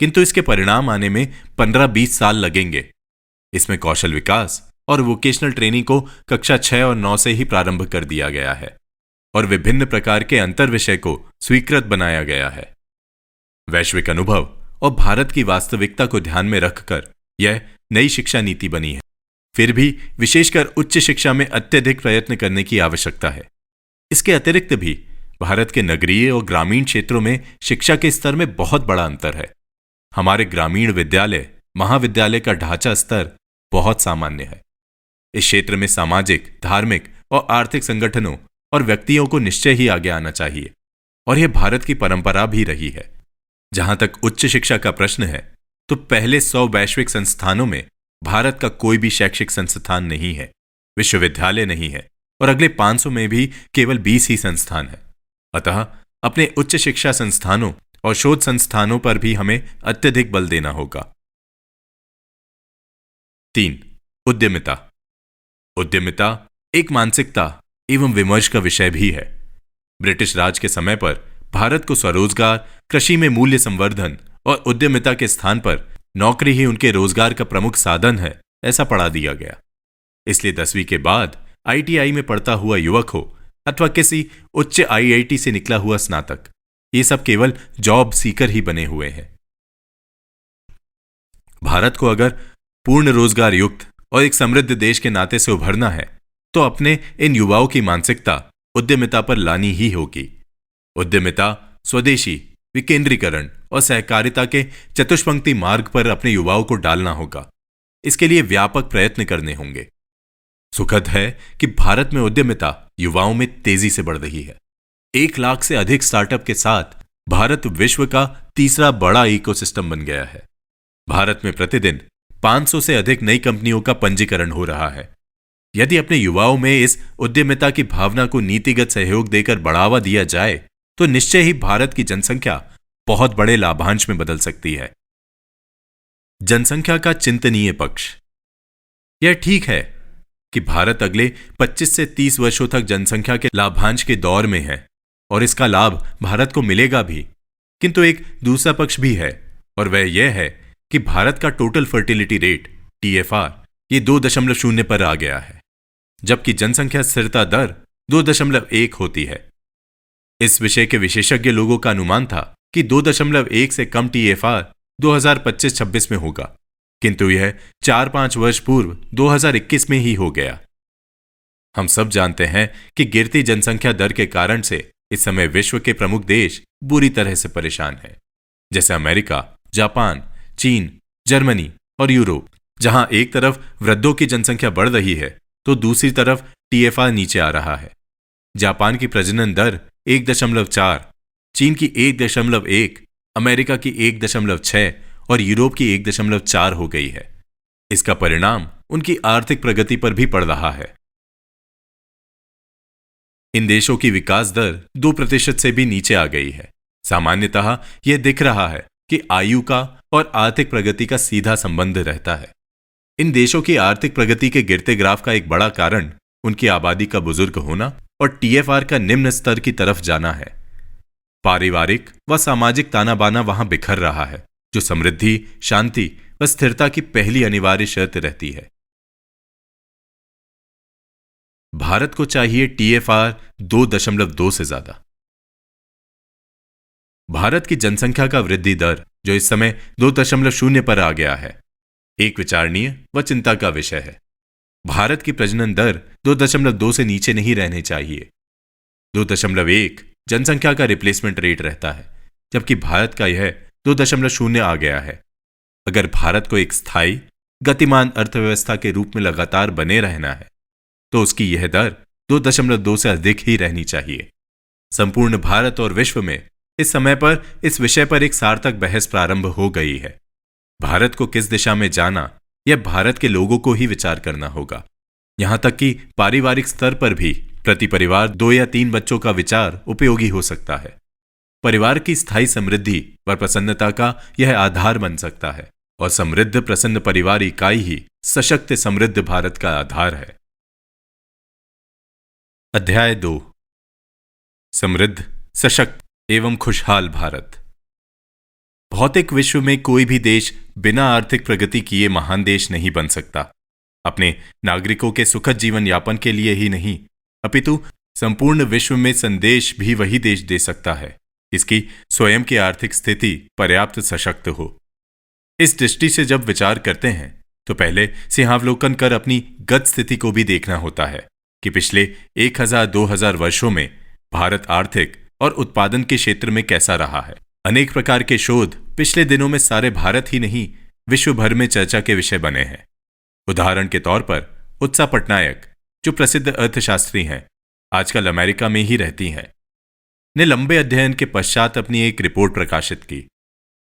किंतु इसके परिणाम आने में 15-20 साल लगेंगे। इसमें कौशल विकास और वोकेशनल ट्रेनिंग को कक्षा 6 और 9 से ही प्रारंभ कर दिया गया है और विभिन्न प्रकार के अंतर विषय को स्वीकृत बनाया गया है। वैश्विक अनुभव और भारत की वास्तविकता को ध्यान में रखकर यह नई शिक्षा नीति बनी है। फिर भी विशेषकर उच्च शिक्षा में अत्यधिक प्रयत्न करने की आवश्यकता है। इसके अतिरिक्त भी भारत के नगरीय और ग्रामीण क्षेत्रों में शिक्षा के स्तर में बहुत बड़ा अंतर है। हमारे ग्रामीण विद्यालय महाविद्यालय का ढांचा स्तर बहुत सामान्य है। इस क्षेत्र में सामाजिक, धार्मिक और आर्थिक संगठनों और व्यक्तियों को निश्चय ही आगे आना चाहिए और यह भारत की परंपरा भी रही है। जहां तक उच्च शिक्षा का प्रश्न है, तो पहले 100 वैश्विक संस्थानों में भारत का कोई भी शैक्षिक संस्थान नहीं है, विश्वविद्यालय नहीं है और अगले 500 में भी केवल 20 ही संस्थान है। अतः अपने उच्च शिक्षा संस्थानों और शोध संस्थानों पर भी हमें अत्यधिक बल देना होगा। 3. उद्यमिता। उद्यमिता एक मानसिकता एवं विमर्श का विषय भी है। ब्रिटिश राज के समय पर भारत को स्वरोजगार, कृषि में मूल्य संवर्धन और उद्यमिता के स्थान पर नौकरी ही उनके रोजगार का प्रमुख साधन है, ऐसा पढ़ा दिया गया। इसलिए 10वीं के बाद आईटीआई में पढ़ता हुआ युवक हो अथवा किसी उच्च आईआईटी से निकला हुआ स्नातक, ये सब केवल जॉब सीकर ही बने हुए हैं। भारत को अगर पूर्ण रोजगार युक्त और एक समृद्ध देश के नाते से उभरना है, तो अपने इन युवाओं की मानसिकता उद्यमिता पर लानी ही होगी। उद्यमिता, स्वदेशी, विकेंद्रीकरण और सहकारिता के चतुष्पंक्ति मार्ग पर अपने युवाओं को डालना होगा। इसके लिए व्यापक प्रयत्न करने होंगे। सुखद है कि भारत में उद्यमिता युवाओं में तेजी से बढ़ रही है। 1 लाख से अधिक स्टार्टअप के साथ भारत विश्व का तीसरा बड़ा इकोसिस्टम बन गया है। भारत में प्रतिदिन 500 से अधिक नई कंपनियों का पंजीकरण हो रहा है। यदि अपने युवाओं में इस उद्यमिता की भावना को नीतिगत सहयोग देकर बढ़ावा दिया जाए, तो निश्चय ही भारत की जनसंख्या बहुत बड़े लाभांश में बदल सकती है। जनसंख्या का चिंतनीय पक्ष। यह ठीक है कि भारत अगले 25 से 30 वर्षों तक जनसंख्या के लाभांश के दौर में है और इसका लाभ भारत को मिलेगा भी, किंतु एक दूसरा पक्ष भी है और वह यह है कि भारत का टोटल फर्टिलिटी रेट TFR ये 2.0 पर आ गया है, जबकि जनसंख्या स्थिरता दर 2.1 होती है। इस विषय के विशेषज्ञ लोगों का अनुमान था कि 2.1 से कम TFR 2025-26 में होगा, किंतु यह 4-5 वर्ष पूर्व 2021 में ही हो गया। हम सब जानते हैं कि गिरती जनसंख्या दर के कारण से इस समय विश्व के प्रमुख देश बुरी तरह से परेशान हैं, जैसे अमेरिका, जापान, चीन, जर्मनी और यूरोप। जहां एक तरफ वृद्धों की जनसंख्या बढ़ रही है, तो दूसरी तरफ TFR नीचे आ रहा है। जापान की प्रजनन दर 1.4, चीन की 1.1, अमेरिका की 1.6 और यूरोप की 1.4 हो गई है। इसका परिणाम उनकी आर्थिक प्रगति पर भी पड़ रहा है। इन देशों की विकास दर 2% से भी नीचे आ गई है। सामान्यतः यह दिख रहा है कि आयु का और आर्थिक प्रगति का सीधा संबंध रहता है। इन देशों की आर्थिक प्रगति के गिरते ग्राफ का एक बड़ा कारण उनकी आबादी का बुजुर्ग होना और TFR का निम्न स्तर की तरफ जाना है। पारिवारिक व सामाजिक ताना बाना वहां बिखर रहा है, जो समृद्धि, शांति व स्थिरता की पहली अनिवार्य शर्त रहती है। भारत को चाहिए TFR 2.2 से ज्यादा। भारत की जनसंख्या का वृद्धि दर, जो इस समय 2.0 पर आ गया है, एक विचारणीय व चिंता का विषय है। भारत की प्रजनन दर 2.2 से नीचे नहीं रहनी चाहिए। 2.1 जनसंख्या का रिप्लेसमेंट रेट रहता है, जबकि भारत का यह 2.0 आ गया है। अगर भारत को एक स्थायी, गतिमान अर्थव्यवस्था के रूप में लगातार बने रहना है, तो उसकी यह दर 2.2 से अधिक ही रहनी चाहिए। संपूर्ण भारत और विश्व में इस समय पर इस विषय पर एक सार्थक बहस प्रारंभ हो गई है। भारत को किस दिशा में जाना, यह भारत के लोगों को ही विचार करना होगा। यहां तक कि पारिवारिक स्तर पर भी प्रति परिवार 2 या 3 बच्चों का विचार उपयोगी हो सकता है। परिवार की स्थायी समृद्धि व प्रसन्नता का यह आधार बन सकता है और समृद्ध प्रसन्न परिवार इकाई ही सशक्त समृद्ध भारत का आधार है। अध्याय 2, समृद्ध, सशक्त एवं खुशहाल भारत। भौतिक विश्व में कोई भी देश बिना आर्थिक प्रगति किए महान देश नहीं बन सकता। अपने नागरिकों के सुखद जीवन यापन के लिए ही नहीं, अपितु संपूर्ण विश्व में संदेश भी वही देश दे सकता है इसकी स्वयं की आर्थिक स्थिति पर्याप्त सशक्त हो। इस दृष्टि से जब विचार करते हैं तो पहले सिंहावलोकन कर अपनी गत स्थिति को भी देखना होता है कि पिछले 1000-2000 वर्षों में भारत आर्थिक और उत्पादन के क्षेत्र में कैसा रहा है। अनेक प्रकार के शोध पिछले दिनों में सारे भारत ही नहीं विश्व भर में चर्चा के विषय बने हैं। उदाहरण के तौर पर उत्सा पटनायक, जो प्रसिद्ध अर्थशास्त्री हैं, आजकल अमेरिका में ही रहती हैं, ने लंबे अध्ययन के पश्चात अपनी एक रिपोर्ट प्रकाशित की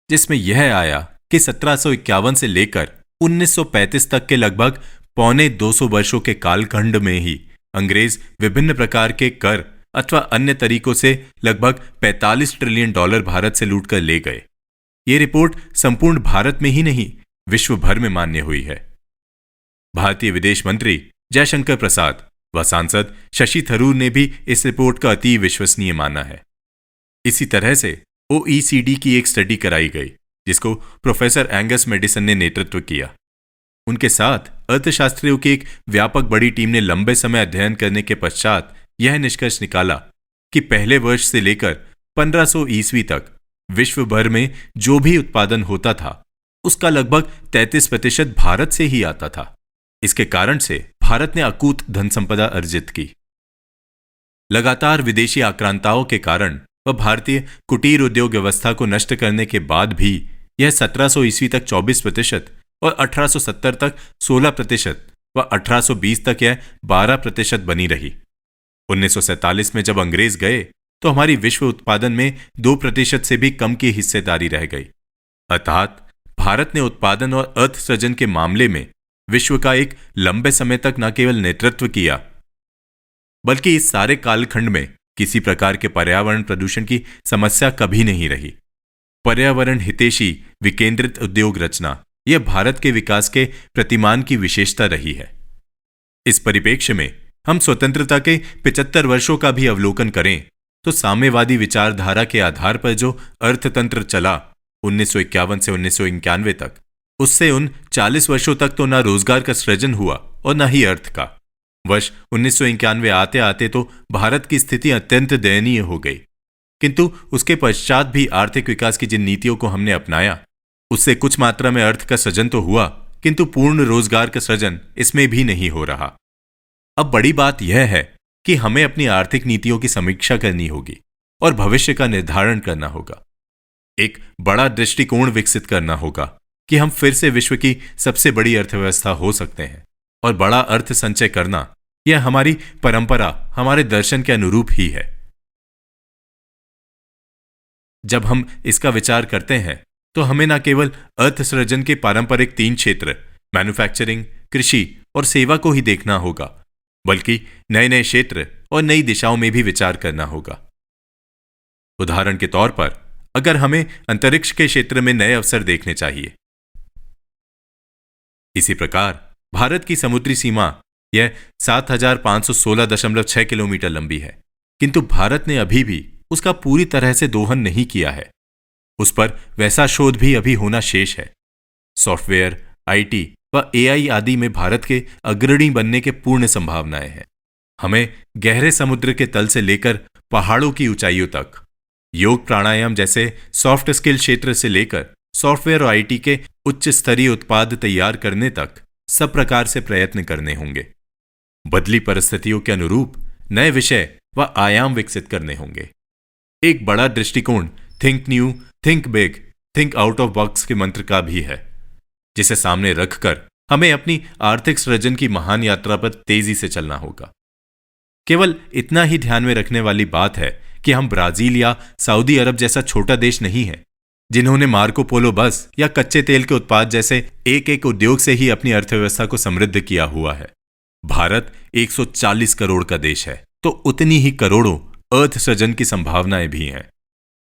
जिसमें यह आया कि 1751 से लेकर 1935 तक के लगभग 250 वर्षों के कालखंड में ही अंग्रेज विभिन्न प्रकार के कर अथवा अन्य तरीकों से लगभग 45 ट्रिलियन डॉलर भारत से लूट कर ले गए। ये रिपोर्ट संपूर्ण भारत में ही नहीं विश्व भर में मान्य हुई है। भारतीय विदेश मंत्री जयशंकर प्रसाद व सांसद शशि थरूर ने भी इस रिपोर्ट का अति विश्वसनीय माना है। इसी तरह से OECD की एक स्टडी कराई गई जिसको प्रोफेसर एंगस मेडिसन ने नेतृत्व किया। उनके साथ अर्थशास्त्रियों की एक व्यापक बड़ी टीम ने लंबे समय अध्ययन करने के पश्चात यह निष्कर्ष निकाला कि पहले वर्ष से लेकर 1500 ईस्वी तक विश्व भर में जो भी उत्पादन होता था उसका लगभग 33% भारत से ही आता था। इसके कारण से भारत ने अकूत धन संपदा अर्जित की। लगातार विदेशी आक्रांताओं के कारण व भारतीय कुटीर उद्योग व्यवस्था को नष्ट करने के बाद भी यह 1700 ईस्वी तक 24% और 1870 तक 16% व 1820 तक यह 12% बनी रही। 1947 में जब अंग्रेज गए तो हमारी विश्व उत्पादन में 2% से भी कम की हिस्सेदारी रह गई। अर्थात भारत ने उत्पादन और अर्थ सृजन के मामले में विश्व का एक लंबे समय तक न केवल नेतृत्व किया बल्कि इस सारे कालखंड में किसी प्रकार के पर्यावरण प्रदूषण की समस्या कभी नहीं रही। पर्यावरण हितैषी विकेंद्रित उद्योग रचना यह भारत के विकास के प्रतिमान की विशेषता रही है। इस परिप्रेक्ष्य में हम स्वतंत्रता के 75 वर्षों का भी अवलोकन करें तो साम्यवादी विचारधारा के आधार पर जो अर्थतंत्र चला 1951 से 1991 तक, उससे उन 40 वर्षों तक तो न रोजगार का सृजन हुआ और न ही अर्थ का। वर्ष 1991 आते आते तो भारत की स्थिति अत्यंत दयनीय हो गई, किंतु उसके पश्चात भी आर्थिक विकास की जिन नीतियों को हमने अपनाया उससे कुछ मात्रा में अर्थ का सृजन तो हुआ, किंतु पूर्ण रोजगार का सृजन इसमें भी नहीं हो रहा। अब बड़ी बात यह है कि हमें अपनी आर्थिक नीतियों की समीक्षा करनी होगी और भविष्य का निर्धारण करना होगा। एक बड़ा दृष्टिकोण विकसित करना होगा कि हम फिर से विश्व की सबसे बड़ी अर्थव्यवस्था हो सकते हैं, और बड़ा अर्थ संचय करना यह हमारी परंपरा, हमारे दर्शन के अनुरूप ही है। जब हम इसका विचार करते हैं तो हमें न केवल अर्थ सृजन के पारंपरिक 3 क्षेत्र मैन्युफैक्चरिंग, कृषि और सेवा को ही देखना होगा, बल्कि नए नए क्षेत्र और नई दिशाओं में भी विचार करना होगा। उदाहरण के तौर पर अगर हमें अंतरिक्ष के क्षेत्र में नए अवसर देखने चाहिए, इसी प्रकार भारत की समुद्री सीमा यह 7516.6 किलोमीटर लंबी है, किंतु भारत ने अभी भी उसका पूरी तरह से दोहन नहीं किया है। उस पर वैसा शोध भी अभी होना शेष है। सॉफ्टवेयर, IT व AI आदि में भारत के अग्रणी बनने के पूर्ण संभावनाएं हैं। हमें गहरे समुद्र के तल से लेकर पहाड़ों की ऊंचाइयों तक, योग प्राणायाम जैसे सॉफ्ट स्किल क्षेत्र से लेकर सॉफ्टवेयर और IT के उच्च स्तरीय उत्पाद तैयार करने तक सब प्रकार से प्रयत्न करने होंगे। बदली परिस्थितियों के अनुरूप नए विषय व आयाम विकसित करने होंगे। एक बड़ा दृष्टिकोण think new, think big, think out of box के मंत्र का भी है, जिसे सामने रखकर हमें अपनी आर्थिक सृजन की महान यात्रा पर तेजी से चलना होगा। केवल इतना ही ध्यान में रखने वाली बात है कि हम ब्राजील या सऊदी अरब जैसा छोटा देश नहीं है, जिन्होंने मार्को पोलो बस या कच्चे तेल के उत्पाद जैसे एक एक उद्योग से ही अपनी अर्थव्यवस्था को समृद्ध किया हुआ है। भारत 140 करोड़ का देश है, तो उतनी ही करोड़ों अर्थ सृजन की संभावनाएं भी हैं।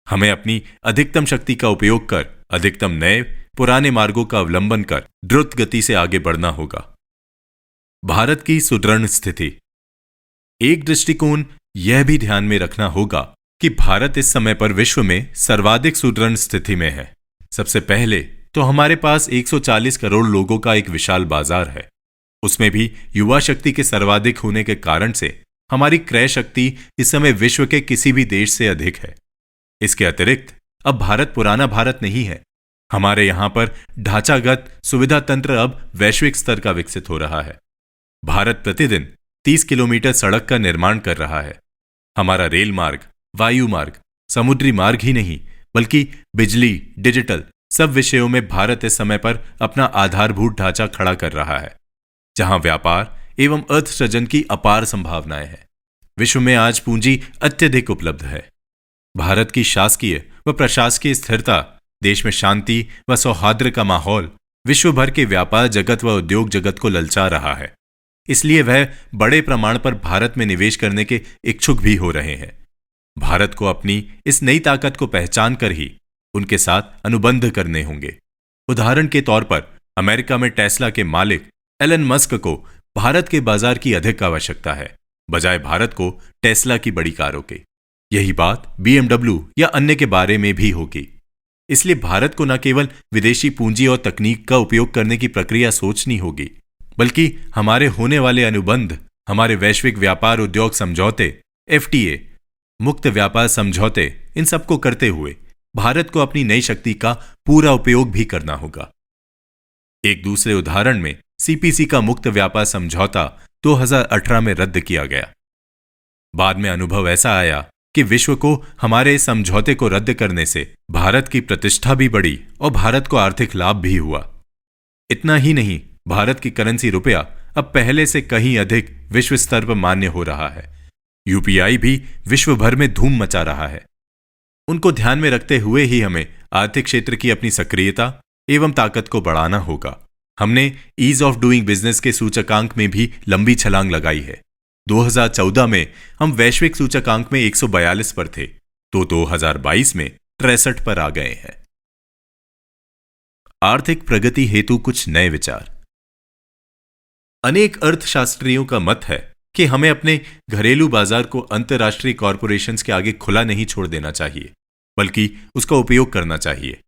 हमें अपनी अधिकतम शक्ति का उपयोग कर अधिकतम नए पुराने मार्गों का अवलंबन कर द्रुत गति से आगे बढ़ना होगा। भारत की सुदृढ़ स्थिति। एक दृष्टिकोण यह भी ध्यान में रखना होगा कि भारत इस समय पर विश्व में सर्वाधिक सुदृढ़ स्थिति में है। सबसे पहले तो हमारे पास 140 करोड़ लोगों का एक विशाल बाजार है। उसमें भी युवा शक्ति के सर्वाधिक होने के कारण से हमारी क्रय शक्ति इस समय विश्व के किसी भी देश से अधिक है। इसके अतिरिक्त अब भारत पुराना भारत नहीं है। हमारे यहां पर ढांचागत सुविधा तंत्र अब वैश्विक स्तर का विकसित हो रहा है। भारत प्रतिदिन 30 किलोमीटर सड़क का निर्माण कर रहा है। हमारा रेल मार्ग, वायु मार्ग, समुद्री मार्ग ही नहीं बल्कि बिजली, डिजिटल सब विषयों में भारत इस समय पर अपना आधारभूत ढांचा खड़ा कर रहा है, जहां व्यापार एवं अर्थ सृजन की अपार संभावनाएं हैं। विश्व में आज पूंजी अत्यधिक उपलब्ध है। भारत की शासकीय व प्रशासकीय स्थिरता, देश में शांति व सौहार्द का माहौल विश्व भर के व्यापार जगत व उद्योग जगत को ललचा रहा है। इसलिए वह बड़े प्रमाण पर भारत में निवेश करने के इच्छुक भी हो रहे हैं। भारत को अपनी इस नई ताकत को पहचान कर ही उनके साथ अनुबंध करने होंगे। उदाहरण के तौर पर अमेरिका में टेस्ला के मालिक एलन मस्क को भारत के बाजार की अधिक आवश्यकता है, बजाय भारत को टेस्ला की बड़ी कारों के। यही बात BMW या अन्य के बारे में भी होगी। इसलिए भारत को न केवल विदेशी पूंजी और तकनीक का उपयोग करने की प्रक्रिया सोचनी होगी, बल्कि हमारे होने वाले अनुबंध, हमारे वैश्विक व्यापार उद्योग समझौते, FTA, मुक्त व्यापार समझौते, इन सबको करते हुए भारत को अपनी नई शक्ति का पूरा उपयोग भी करना होगा। एक दूसरे उदाहरण में CPC का मुक्त व्यापार समझौता 2018 में रद्द किया गया। बाद में अनुभव ऐसा आया कि विश्व को हमारे इस समझौते को रद्द करने से भारत की प्रतिष्ठा भी बढ़ी और भारत को आर्थिक लाभ भी हुआ। इतना ही नहीं, भारत की करेंसी रुपया अब पहले से कहीं अधिक विश्व स्तर पर मान्य हो रहा है। UPI भी विश्व भर में धूम मचा रहा है। उनको ध्यान में रखते हुए ही हमें आर्थिक क्षेत्र की अपनी सक्रियता एवं ताकत को बढ़ाना होगा। हमने ईज ऑफ डूइंग बिजनेस के सूचकांक में भी लंबी छलांग लगाई है। 2014 में हम वैश्विक सूचकांक में 142 पर थे, तो 2022 में 63 पर आ गए हैं। आर्थिक प्रगति हेतु कुछ नए विचार। अनेक अर्थशास्त्रियों का मत है कि हमें अपने घरेलू बाजार को अंतर्राष्ट्रीय कॉरपोरेशंस के आगे खुला नहीं छोड़ देना चाहिए, बल्कि उसका उपयोग करना चाहिए।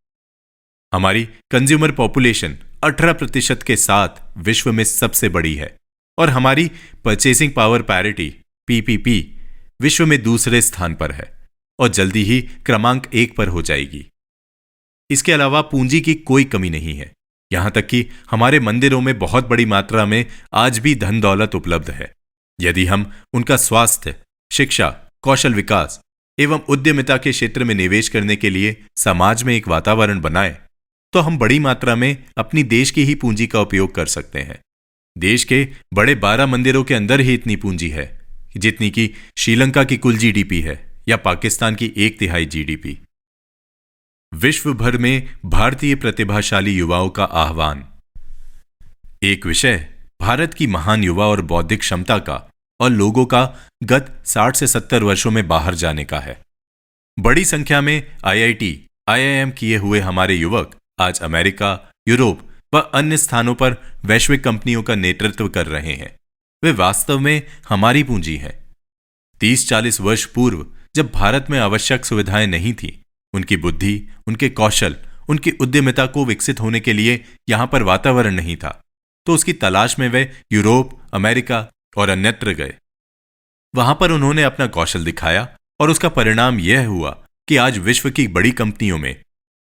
हमारी कंज्यूमर पॉपुलेशन 18% के साथ विश्व में सबसे बड़ी है और हमारी परचेसिंग पावर पैरिटी PPP विश्व में दूसरे स्थान पर है और जल्दी ही क्रमांक 1 पर हो जाएगी। इसके अलावा पूंजी की कोई कमी नहीं है। यहां तक कि हमारे मंदिरों में बहुत बड़ी मात्रा में आज भी धन दौलत उपलब्ध है। यदि हम उनका स्वास्थ्य, शिक्षा, कौशल विकास एवं उद्यमिता के क्षेत्र में निवेश करने के लिए समाज में एक वातावरण बनाएं, तो हम बड़ी मात्रा में अपनी देश की ही पूंजी का उपयोग कर सकते हैं। देश के बड़े 12 मंदिरों के अंदर ही इतनी पूंजी है जितनी कि श्रीलंका की कुल GDP है या पाकिस्तान की 1/3 GDP। विश्व भर में भारतीय प्रतिभाशाली युवाओं का आह्वान। एक विषय भारत की महान युवा और बौद्धिक क्षमता का और लोगों का गत 60 से 70 वर्षों में बाहर जाने का है। बड़ी संख्या में IIT, IIM किए हुए हमारे युवक आज अमेरिका, यूरोप व अन्य स्थानों पर वैश्विक कंपनियों का नेतृत्व कर रहे हैं। वे वास्तव में हमारी पूंजी हैं। 30-40 वर्ष पूर्व जब भारत में आवश्यक सुविधाएं नहीं थी, उनकी बुद्धि, उनके कौशल, उनकी उद्यमिता को विकसित होने के लिए यहां पर वातावरण नहीं था, तो उसकी तलाश में वे यूरोप, अमेरिका और अन्यत्र गए। वहां पर उन्होंने अपना कौशल दिखाया और उसका परिणाम यह हुआ कि आज विश्व की बड़ी कंपनियों में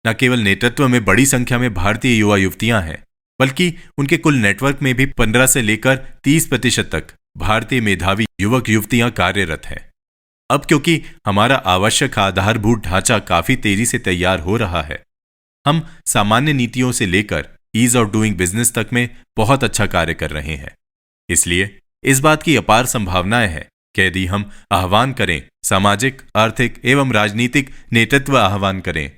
न केवल नेतृत्व में बड़ी संख्या में भारतीय युवा युवतियां हैं, बल्कि उनके कुल नेटवर्क में भी 15 से लेकर 30% तक भारतीय मेधावी युवक युवतियां कार्यरत हैं। अब क्योंकि हमारा आवश्यक आधारभूत ढांचा काफी तेजी से तैयार हो रहा है, हम सामान्य नीतियों से लेकर ईज ऑफ डूइंग बिजनेस तक में बहुत अच्छा कार्य कर रहे हैं। इसलिए इस बात की अपार संभावनाएं हैं कि यदि हम आह्वान करें, सामाजिक, आर्थिक एवं राजनीतिक नेतृत्व आह्वान करें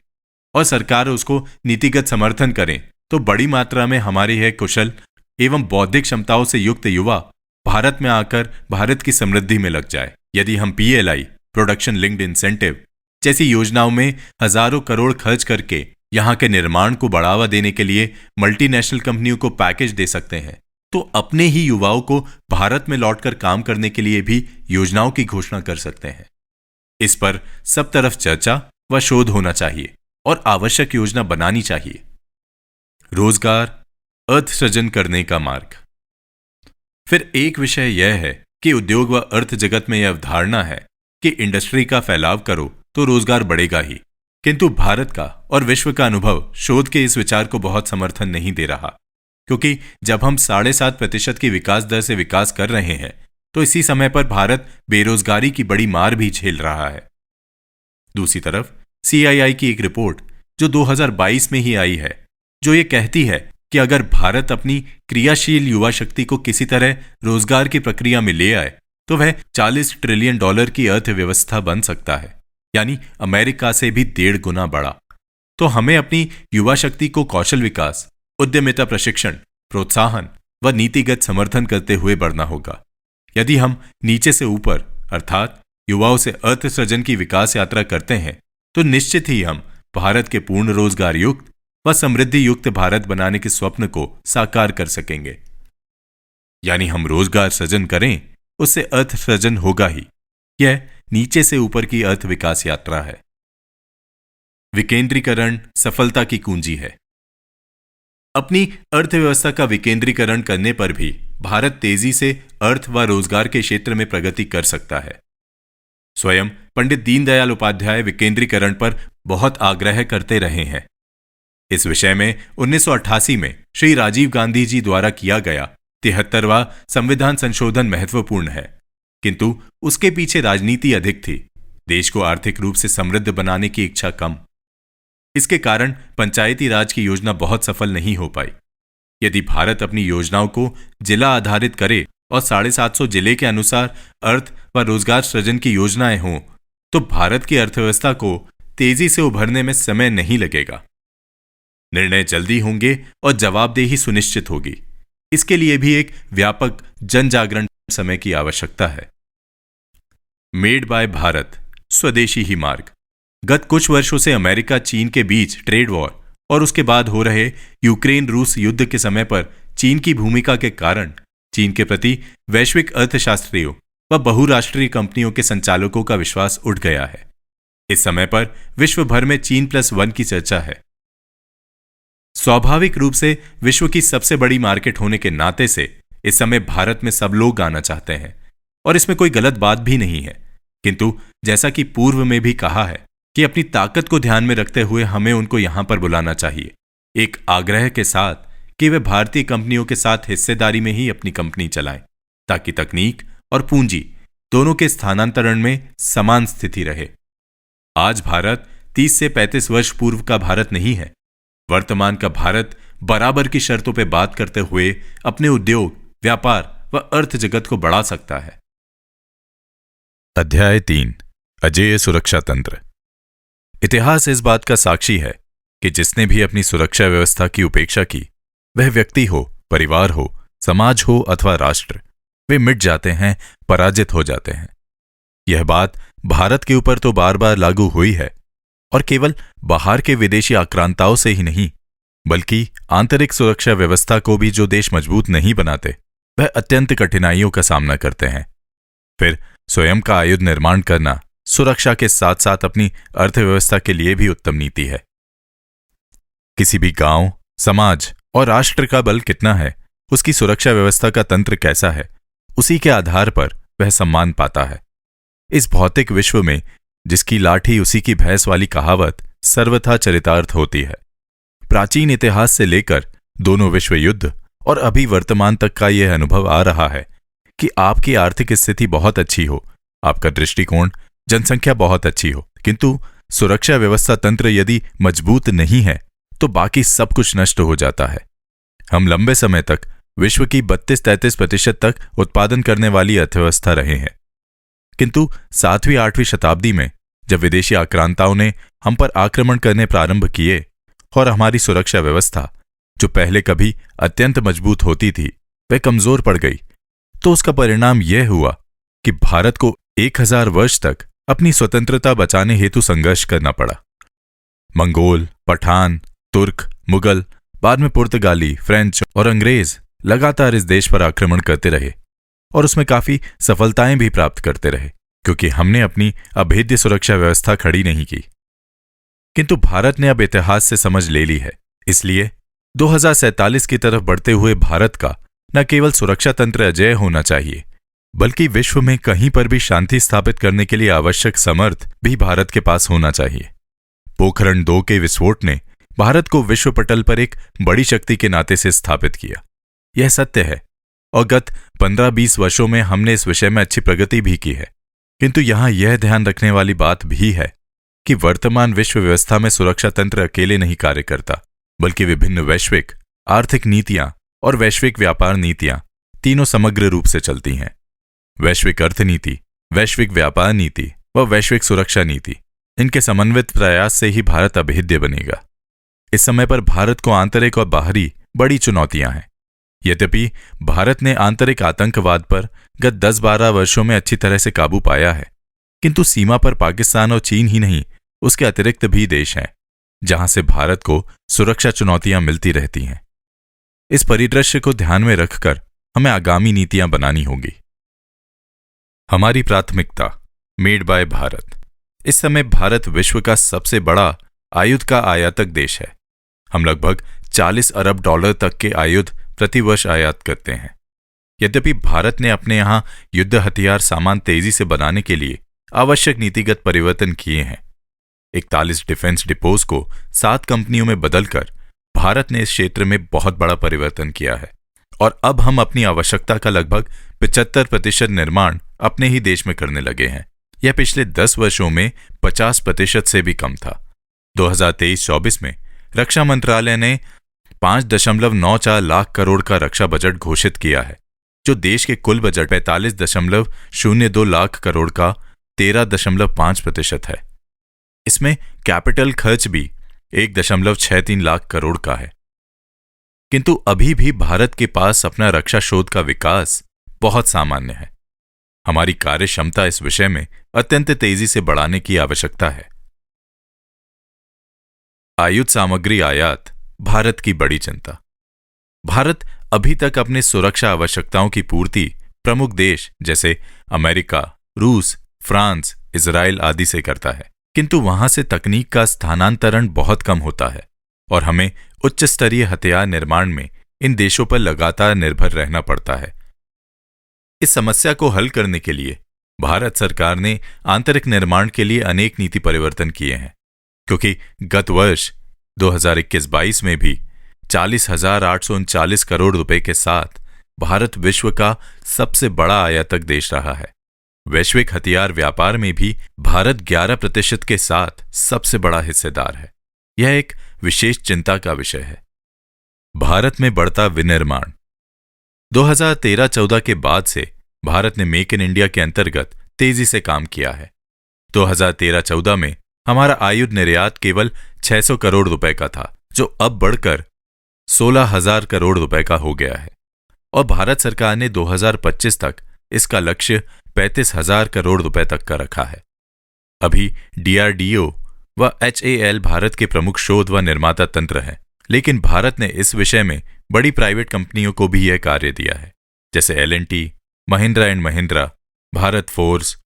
और सरकार उसको नीतिगत समर्थन करें, तो बड़ी मात्रा में हमारी है कुशल एवं बौद्धिक क्षमताओं से युक्त युवा भारत में आकर भारत की समृद्धि में लग जाए। यदि हम PLI, प्रोडक्शन लिंक्ड इंसेंटिव जैसी योजनाओं में हजारों करोड़ खर्च करके यहां के निर्माण को बढ़ावा देने के लिए मल्टीनेशनल कंपनियों को पैकेज दे सकते हैं, तो अपने ही युवाओं को भारत में लौटकर काम करने के लिए भी योजनाओं की घोषणा कर सकते हैं। इस पर सब तरफ चर्चा व शोध होना चाहिए और आवश्यक योजना बनानी चाहिए। रोजगार अर्थ सृजन करने का मार्ग। फिर एक विषय यह है कि उद्योग व अर्थ जगत में यह अवधारणा है कि इंडस्ट्री का फैलाव करो तो रोजगार बढ़ेगा ही, किंतु भारत का और विश्व का अनुभव शोध के इस विचार को बहुत समर्थन नहीं दे रहा, क्योंकि जब हम 7.5% की विकास दर से विकास कर रहे हैं तो इसी समय पर भारत बेरोजगारी की बड़ी मार भी झेल रहा है। दूसरी तरफ CII की एक रिपोर्ट जो 2022 में ही आई है, जो ये कहती है कि अगर भारत अपनी क्रियाशील युवा शक्ति को किसी तरह रोजगार की प्रक्रिया में ले आए तो वह $40 ट्रिलियन की अर्थव्यवस्था बन सकता है, यानी अमेरिका से भी 1.5 गुना बड़ा। तो हमें अपनी युवा शक्ति को कौशल विकास, उद्यमिता प्रशिक्षण, प्रोत्साहन व नीतिगत समर्थन करते हुए बढ़ना होगा। यदि हम नीचे से ऊपर अर्थात युवाओं से अर्थ सृजन की विकास यात्रा करते हैं तो निश्चित ही हम भारत के पूर्ण रोजगार युक्त व समृद्धि युक्त भारत बनाने के स्वप्न को साकार कर सकेंगे। यानी हम रोजगार सृजन करें, उससे अर्थ सृजन होगा ही। यह नीचे से ऊपर की अर्थ विकास यात्रा है। विकेंद्रीकरण सफलता की कुंजी है। अपनी अर्थव्यवस्था का विकेंद्रीकरण करने पर भी भारत तेजी से अर्थ व रोजगार के क्षेत्र में प्रगति कर सकता है। स्वयं पंडित दीनदयाल उपाध्याय विकेंद्रीकरण पर बहुत आग्रह करते रहे हैं। इस विषय में 1988 में श्री राजीव गांधी जी द्वारा किया गया 73वां संविधान संशोधन महत्वपूर्ण है, किंतु उसके पीछे राजनीति अधिक थी, देश को आर्थिक रूप से समृद्ध बनाने की इच्छा कम। इसके कारण पंचायती राज की योजना बहुत सफल नहीं हो पाई। यदि भारत अपनी योजनाओं को जिला आधारित करे और 750 जिले के अनुसार अर्थ व रोजगार सृजन की योजनाएं हों तो भारत की अर्थव्यवस्था को तेजी से उभरने में समय नहीं लगेगा। निर्णय जल्दी होंगे और जवाबदेही सुनिश्चित होगी। इसके लिए भी एक व्यापक जन जागरण समय की आवश्यकता है। मेड बाय भारत, स्वदेशी ही मार्ग। गत कुछ वर्षों से अमेरिका चीन के बीच ट्रेड वॉर और उसके बाद हो रहे यूक्रेन रूस युद्ध के समय पर चीन की भूमिका के कारण चीन के प्रति वैश्विक अर्थशास्त्रियों व बहुराष्ट्रीय कंपनियों के संचालकों का विश्वास उठ गया है। इस समय पर विश्व भर में China+1 की चर्चा है। स्वाभाविक रूप से विश्व की सबसे बड़ी मार्केट होने के नाते से इस समय भारत में सब लोग आना चाहते हैं और इसमें कोई गलत बात भी नहीं है, किंतु जैसा कि पूर्व में भी कहा है कि अपनी ताकत को ध्यान में रखते हुए हमें उनको यहां पर बुलाना चाहिए, एक आग्रह के साथ कि वे भारतीय कंपनियों के साथ हिस्सेदारी में ही अपनी कंपनी चलाएं, ताकि तकनीक और पूंजी दोनों के स्थानांतरण में समान स्थिति रहे। आज भारत 30 से 35 वर्ष पूर्व का भारत नहीं है। वर्तमान का भारत बराबर की शर्तों पर बात करते हुए अपने उद्योग, व्यापार व अर्थ जगत को बढ़ा सकता है। अध्याय 3, अजेय सुरक्षा तंत्र। इतिहास इस बात का साक्षी है कि जिसने भी अपनी सुरक्षा व्यवस्था की उपेक्षा की, वह व्यक्ति हो, परिवार हो, समाज हो अथवा राष्ट्र, वे मिट जाते हैं, पराजित हो जाते हैं। यह बात भारत के ऊपर तो बार बार लागू हुई है, और केवल बाहर के विदेशी आक्रांताओं से ही नहीं, बल्कि आंतरिक सुरक्षा व्यवस्था को भी जो देश मजबूत नहीं बनाते, वह अत्यंत कठिनाइयों का सामना करते हैं। फिर स्वयं का आयुध निर्माण करना सुरक्षा के साथ साथ अपनी अर्थव्यवस्था के लिए भी उत्तम नीति है। किसी भी गांव, समाज और राष्ट्र का बल कितना है, उसकी सुरक्षा व्यवस्था का तंत्र कैसा है, उसी के आधार पर वह सम्मान पाता है। इस भौतिक विश्व में जिसकी लाठी उसी की भैंस वाली कहावत सर्वथा चरितार्थ होती है। प्राचीन इतिहास से लेकर दोनों विश्व युद्ध और अभी वर्तमान तक का यह अनुभव आ रहा है कि आपकी आर्थिक स्थिति बहुत अच्छी हो, आपका दृष्टिकोण, जनसंख्या बहुत अच्छी हो, किंतु सुरक्षा व्यवस्था तंत्र यदि मजबूत नहीं है तो बाकी सब कुछ नष्ट हो जाता है। हम लंबे समय तक विश्व की 32-33% तक उत्पादन करने वाली अर्थव्यवस्था रहे हैं, किंतु 7वीं-8वीं शताब्दी में जब विदेशी आक्रांताओं ने हम पर आक्रमण करने प्रारंभ किए और हमारी सुरक्षा व्यवस्था, जो पहले कभी अत्यंत मजबूत होती थी, वह कमजोर पड़ गई, तो उसका परिणाम यह हुआ कि भारत को 1000 वर्ष तक अपनी स्वतंत्रता बचाने हेतु संघर्ष करना पड़ा। मंगोल, पठान, तुर्क, मुगल, बाद में पुर्तगाली, फ्रेंच और अंग्रेज लगातार इस देश पर आक्रमण करते रहे और उसमें काफी सफलताएं भी प्राप्त करते रहे, क्योंकि हमने अपनी अभेद्य सुरक्षा व्यवस्था खड़ी नहीं की। किंतु भारत ने अब इतिहास से समझ ले ली है। इसलिए 2047 की तरफ बढ़ते हुए भारत का न केवल सुरक्षा तंत्र अजेय होना चाहिए, बल्कि विश्व में कहीं पर भी शांति स्थापित करने के लिए आवश्यक समर्थ भी भारत के पास होना चाहिए। पोखरण 2 के विस्फोट ने भारत को विश्व पटल पर एक बड़ी शक्ति के नाते से स्थापित किया। यह सत्य है और गत 15-20 वर्षों में हमने इस विषय में अच्छी प्रगति भी की है। किंतु यहां यह ध्यान रखने वाली बात भी है कि वर्तमान विश्व व्यवस्था में सुरक्षा तंत्र अकेले नहीं कार्य करता, बल्कि विभिन्न वैश्विक आर्थिक नीतियां और वैश्विक व्यापार नीतियां तीनों समग्र रूप से चलती हैं। वैश्विक अर्थनीति, वैश्विक व्यापार नीति व वैश्विक सुरक्षा नीति, इनके समन्वित प्रयास से ही भारत अभेद्य बनेगा। इस समय पर भारत को आंतरिक और बाहरी बड़ी चुनौतियां हैं। यद्यपि भारत ने आंतरिक आतंकवाद पर गत 10-12 वर्षों में अच्छी तरह से काबू पाया है, किंतु सीमा पर पाकिस्तान और चीन ही नहीं, उसके अतिरिक्त भी देश हैं जहां से भारत को सुरक्षा चुनौतियां मिलती रहती हैं। इस परिदृश्य को ध्यान में रखकर हमें आगामी नीतियां बनानी होगी। हमारी प्राथमिकता मेड बाय भारत। इस समय भारत विश्व का सबसे बड़ा आयुध का आयातक देश है। हम लगभग 40 अरब डॉलर तक के आयुध प्रतिवर्ष आयात करते हैं। यद्यपि भारत ने अपने यहां युद्ध हथियार सामान तेजी से बनाने के लिए आवश्यक नीतिगत परिवर्तन किए हैं। 41 डिफेंस डिपोज को 7 कंपनियों में बदलकर भारत ने इस क्षेत्र में बहुत बड़ा परिवर्तन किया है और अब हम अपनी आवश्यकता का लगभग 75% निर्माण अपने ही देश में करने लगे हैं। यह पिछले 10 वर्षों में 50% से भी कम था। 2023-24 में रक्षा मंत्रालय ने 5.94 लाख करोड़ का रक्षा बजट घोषित किया है, जो देश के कुल बजट 45.02 लाख करोड़ का 13.5% है। इसमें कैपिटल खर्च भी 1.63 लाख करोड़ का है। किंतु अभी भी भारत के पास अपना रक्षा शोध का विकास बहुत सामान्य है। हमारी कार्य क्षमता इस विषय में अत्यंत तेजी से बढ़ाने की आवश्यकता है। आयुध सामग्री आयात भारत की बड़ी चिंता। भारत अभी तक अपने सुरक्षा आवश्यकताओं की पूर्ति प्रमुख देश जैसे अमेरिका, रूस, फ्रांस, इजराइल आदि से करता है, किंतु वहां से तकनीक का स्थानांतरण बहुत कम होता है और हमें उच्च स्तरीय हथियार निर्माण में इन देशों पर लगातार निर्भर रहना पड़ता है। इस समस्या को हल करने के लिए भारत सरकार ने आंतरिक निर्माण के लिए अनेक नीति परिवर्तन किए हैं, क्योंकि गत वर्ष 2021-22 में भी 40,839 करोड़ रुपए के साथ भारत विश्व का सबसे बड़ा आयातक देश रहा है। वैश्विक हथियार व्यापार में भी भारत 11% के साथ सबसे बड़ा हिस्सेदार है। यह एक विशेष चिंता का विषय है। भारत में बढ़ता विनिर्माण। 2013-14 के बाद से भारत ने मेक इन इंडिया के अंतर्गत तेजी से काम किया है। 2013-14 में हमारा आयुध निर्यात केवल 600 करोड़ रुपए का था, जो अब बढ़कर 16,000 करोड़ रुपए का हो गया है और भारत सरकार ने 2025 तक इसका लक्ष्य 35,000 करोड़ रुपए तक का रखा है। अभी DRDO व HAL भारत के प्रमुख शोध व निर्माता तंत्र हैं, लेकिन भारत ने इस विषय में बड़ी प्राइवेट कंपनियों को भी यह कार्य दिया है, जैसे L&T, Mahindra and Mahindra, Bharat force,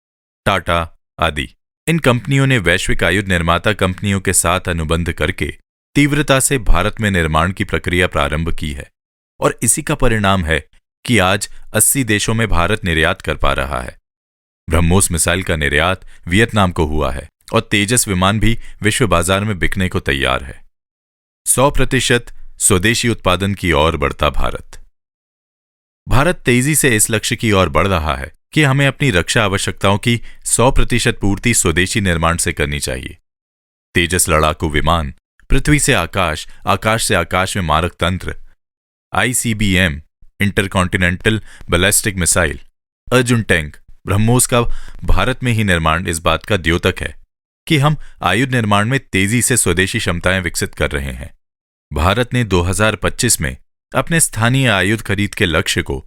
Tata आदि। इन कंपनियों ने वैश्विक आयुध निर्माता कंपनियों के साथ अनुबंध करके तीव्रता से भारत में निर्माण की प्रक्रिया प्रारंभ की है और इसी का परिणाम है कि आज 80 देशों में भारत निर्यात कर पा रहा है। ब्रह्मोस मिसाइल का निर्यात वियतनाम को हुआ है और तेजस विमान भी विश्व बाजार में बिकने को तैयार है। 100% स्वदेशी उत्पादन की ओर बढ़ता भारत। भारत तेजी से इस लक्ष्य की ओर बढ़ रहा है कि हमें अपनी रक्षा आवश्यकताओं की 100% पूर्ति स्वदेशी निर्माण से करनी चाहिए। तेजस लड़ाकू विमान, पृथ्वी से आकाश, आकाश से आकाश में मारक तंत्र, ICBM intercontinental ballistic missile, Arjun tank, BrahMos का भारत में ही निर्माण इस बात का द्योतक है कि हम आयुध निर्माण में तेजी से स्वदेशी क्षमताएं विकसित कर रहे हैं। भारत ने 2025 में अपने स्थानीय आयुध खरीद के लक्ष्य को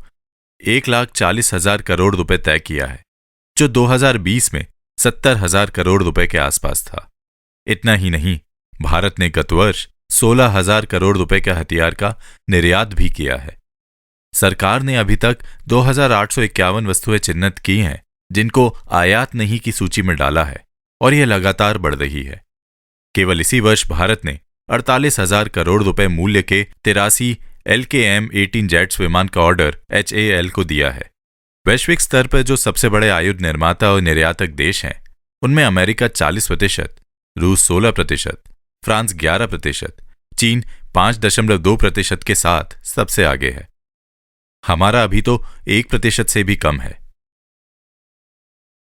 1,40,000 करोड़ रुपए तय किया है, जो 2020 में 70,000 करोड़ रुपए के आसपास था। इतना ही नहीं, भारत ने गत वर्ष 16,000 करोड़ रुपए के हथियार का निर्यात भी किया है। सरकार ने अभी तक 2,851 वस्तुएं चिन्हित की हैं, जिनको आयात नहीं की सूची में डाला है और यह लगातार बढ़ रही है। केवल इसी वर्ष भारत ने 48,000 करोड़ रुपए मूल्य के 83 LKM-18 जेट्स विमान का ऑर्डर HAL को दिया है। वैश्विक स्तर पर जो सबसे बड़े आयुध निर्माता और निर्यातक देश हैं, उनमें अमेरिका 40%, रूस 16%, फ्रांस 11%, चीन 5.2% के साथ सबसे आगे है। हमारा अभी तो 1% से भी कम है।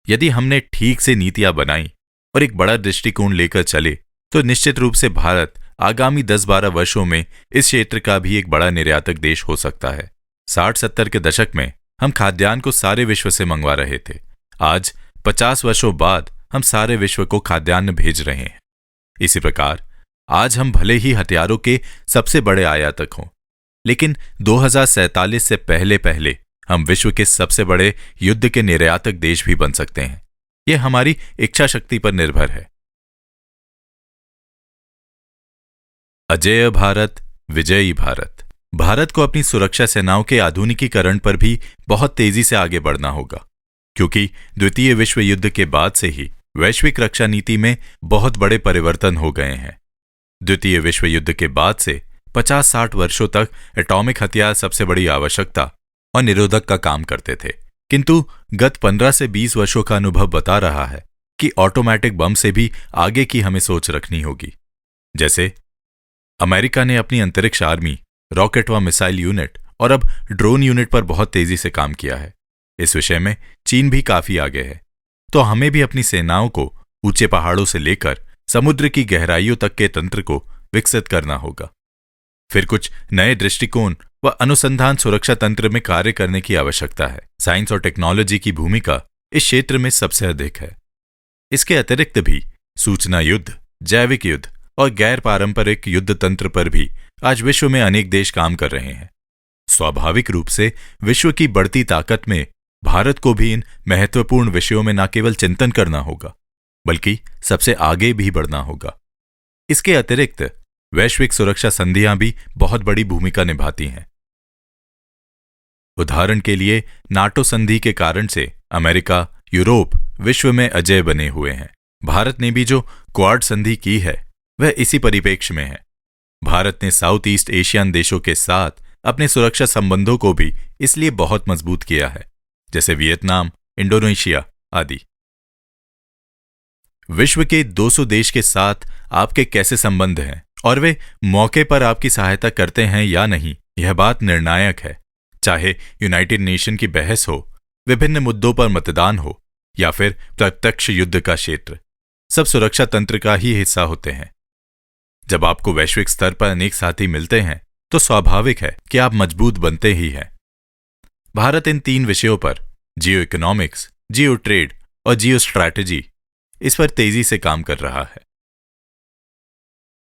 यदि हमने ठीक से नीतियां बनाई और एक बड़ा दृष्टिकोण लेकर चले तो निश्चित रूप से भारत आगामी 10-12 वर्षों में इस क्षेत्र का भी एक बड़ा निर्यातक देश हो सकता है। 60-70 के दशक में हम खाद्यान्न को सारे विश्व से मंगवा रहे थे। आज 50 वर्षों बाद हम सारे विश्व को खाद्यान्न भेज रहे हैं। इसी प्रकार आज हम भले ही हथियारों के सबसे बड़े आयातक हों, लेकिन 2047 से पहले पहले हम विश्व के सबसे बड़े युद्ध के निर्यातक देश भी बन सकते हैं। यह हमारी इच्छा शक्ति पर निर्भर है। अजेय भारत, विजयी भारत। भारत को अपनी सुरक्षा सेनाओं के आधुनिकीकरण पर भी बहुत तेजी से आगे बढ़ना होगा, क्योंकि द्वितीय विश्व युद्ध के बाद से ही वैश्विक रक्षा नीति में बहुत बड़े परिवर्तन हो गए हैं। द्वितीय विश्व युद्ध के बाद से 50-60 वर्षों तक एटॉमिक हथियार सबसे बड़ी आवश्यकता और निरोधक का काम करते थे, किंतु गत 15 से 20 वर्षों का अनुभव बता रहा है कि ऑटोमेटिक बम से भी आगे की हमें सोच रखनी होगी। जैसे अमेरिका ने अपनी अंतरिक्ष आर्मी, रॉकेट व मिसाइल यूनिट और अब ड्रोन यूनिट पर बहुत तेजी से काम किया है। इस विषय में चीन भी काफी आगे है। तो हमें भी अपनी सेनाओं को ऊंचे पहाड़ों से लेकर समुद्र की गहराइयों तक के तंत्र को विकसित करना होगा। फिर कुछ नए दृष्टिकोण व अनुसंधान सुरक्षा तंत्र में कार्य करने की आवश्यकता है। साइंस और टेक्नोलॉजी की भूमिका इस क्षेत्र में सबसे अधिक है। इसके अतिरिक्त भी सूचना युद्ध, जैविक युद्ध और गैर पारंपरिक युद्ध तंत्र पर भी आज विश्व में अनेक देश काम कर रहे हैं। स्वाभाविक रूप से विश्व की बढ़ती ताकत में भारत को भी इन महत्वपूर्ण विषयों में न केवल चिंतन करना होगा, बल्कि सबसे आगे भी बढ़ना होगा। इसके अतिरिक्त वैश्विक सुरक्षा संधियां भी बहुत बड़ी भूमिका निभाती हैं। उदाहरण के लिए नाटो संधि के कारण से अमेरिका, यूरोप विश्व में अजेय बने हुए हैं। भारत ने भी जो क्वाड संधि की है वह इसी परिप्रेक्ष्य में है। भारत ने साउथ ईस्ट एशियन देशों के साथ अपने सुरक्षा संबंधों को भी इसलिए बहुत मजबूत किया है, जैसे वियतनाम, इंडोनेशिया आदि। विश्व के 200 देश के साथ आपके कैसे संबंध हैं और वे मौके पर आपकी सहायता करते हैं या नहीं, यह बात निर्णायक है। चाहे यूनाइटेड नेशन की बहस हो, विभिन्न मुद्दों पर मतदान हो या फिर प्रत्यक्ष युद्ध का क्षेत्र, सब सुरक्षा तंत्र का ही हिस्सा होते हैं। जब आपको वैश्विक स्तर पर अनेक साथी मिलते हैं तो स्वाभाविक है कि आप मजबूत बनते ही हैं। भारत इन 3 विषयों पर, जियो इकोनॉमिक्स, जियो ट्रेड और जियो स्ट्रैटेजी, इस पर तेजी से काम कर रहा है।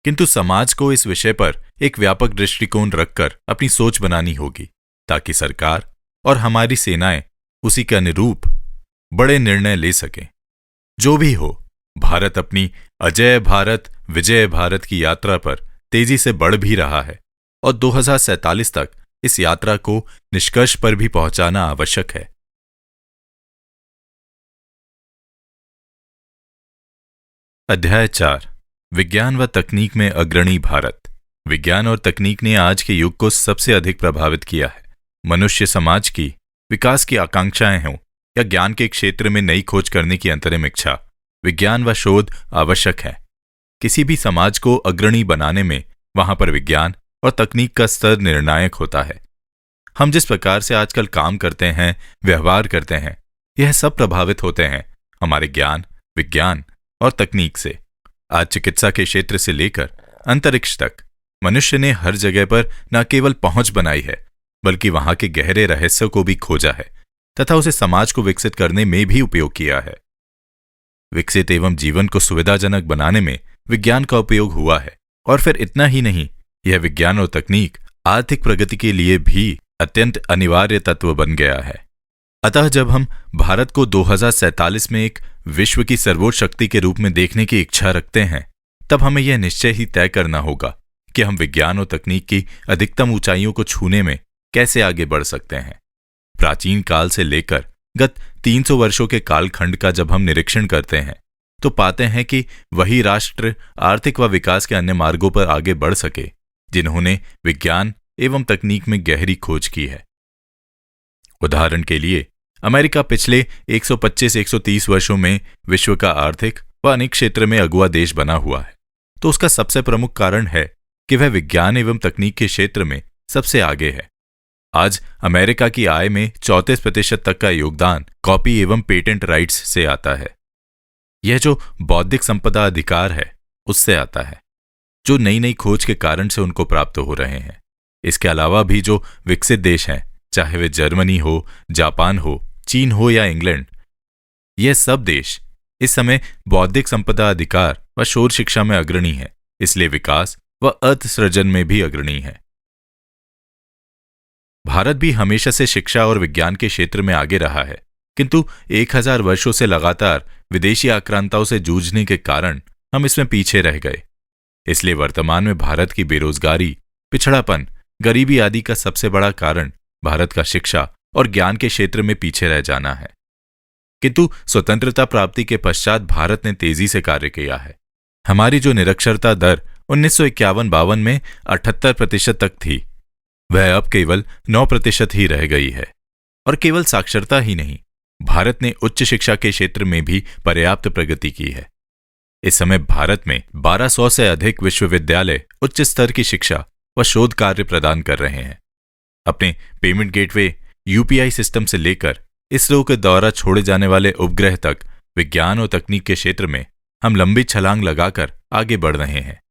किंतु समाज को इस विषय पर एक व्यापक दृष्टिकोण रखकर अपनी सोच बनानी होगी, ताकि सरकार और हमारी सेनाएं उसी के अनुरूप बड़े निर्णय ले सकें। जो भी हो, भारत अपनी अजेय भारत, विजय भारत की यात्रा पर तेजी से बढ़ भी रहा है और 2047 तक इस यात्रा को निष्कर्ष पर भी पहुंचाना आवश्यक है। अध्याय 4, विज्ञान व तकनीक में अग्रणी भारत। विज्ञान और तकनीक ने आज के युग को सबसे अधिक प्रभावित किया है। मनुष्य समाज की विकास की आकांक्षाएं हों या ज्ञान के क्षेत्र में नई खोज करने की अंतरिम इच्छा, विज्ञान व शोध आवश्यक है। किसी भी समाज को अग्रणी बनाने में वहां पर विज्ञान और तकनीक का स्तर निर्णायक होता है। हम जिस प्रकार से आजकल काम करते हैं, व्यवहार करते हैं, यह सब प्रभावित होते हैं हमारे ज्ञान, विज्ञान और तकनीक से। आज चिकित्सा के क्षेत्र से लेकर अंतरिक्ष तक मनुष्य ने हर जगह पर न केवल पहुंच बनाई है, बल्कि वहां के गहरे रहस्यों को भी खोजा है तथा उसे समाज को विकसित करने में भी उपयोग किया है। विकसित एवं जीवन को सुविधाजनक बनाने में विज्ञान का उपयोग हुआ है। और फिर इतना ही नहीं, यह विज्ञान और तकनीक आर्थिक प्रगति के लिए भी अत्यंत अनिवार्य तत्व बन गया है। अतः जब हम भारत को 2047 में एक विश्व की सर्वोच्च शक्ति के रूप में देखने की इच्छा रखते हैं, तब हमें यह निश्चय ही तय करना होगा कि हम विज्ञान और तकनीक की अधिकतम ऊंचाइयों को छूने में कैसे आगे बढ़ सकते हैं। प्राचीन काल से लेकर गत 300 वर्षों के कालखंड का जब हम निरीक्षण करते हैं, तो पाते हैं कि वही राष्ट्र आर्थिक व विकास के अन्य मार्गों पर आगे बढ़ सके जिन्होंने विज्ञान एवं तकनीक में गहरी खोज की है। उदाहरण के लिए अमेरिका पिछले 125-130 वर्षों में विश्व का आर्थिक व अनेक क्षेत्र में अगुआ देश बना हुआ है, तो उसका सबसे प्रमुख कारण है कि वह विज्ञान एवं तकनीक के क्षेत्र में सबसे आगे है। आज अमेरिका की आय में 34% तक का योगदान कॉपी एवं पेटेंट राइट्स से आता है। यह जो बौद्धिक संपदा अधिकार है उससे आता है, जो नई नई खोज के कारण से उनको प्राप्त हो रहे हैं। इसके अलावा भी जो विकसित देश हैं, चाहे वे जर्मनी हो, जापान हो, चीन हो या इंग्लैंड, यह सब देश इस समय बौद्धिक संपदा अधिकार व शोध शिक्षा में अग्रणी है, इसलिए विकास व अर्थ सृजन में भी अग्रणी है। भारत भी हमेशा से शिक्षा और विज्ञान के क्षेत्र में आगे रहा है, किंतु 1000 वर्षों से लगातार विदेशी आक्रांताओं से जूझने के कारण हम इसमें पीछे रह गए। इसलिए वर्तमान में भारत की बेरोजगारी, पिछड़ापन, गरीबी आदि का सबसे बड़ा कारण भारत का शिक्षा और ज्ञान के क्षेत्र में पीछे रह जाना है। किंतु स्वतंत्रता प्राप्ति के पश्चात भारत ने तेजी से कार्य किया है। हमारी जो निरक्षरता दर 1951-52 में 78% तक थी, वह अब केवल 9% ही रह गई है। और केवल साक्षरता ही नहीं, भारत ने उच्च शिक्षा के क्षेत्र में भी पर्याप्त प्रगति की है। इस समय भारत में 1200 से अधिक विश्वविद्यालय उच्च स्तर की शिक्षा व शोध कार्य प्रदान कर रहे हैं। अपने पेमेंट गेटवे यूपीआई सिस्टम से लेकर इसरो के द्वारा छोड़े जाने वाले उपग्रह तक विज्ञान और तकनीक के क्षेत्र में हम लंबी छलांग लगाकर आगे बढ़ रहे हैं।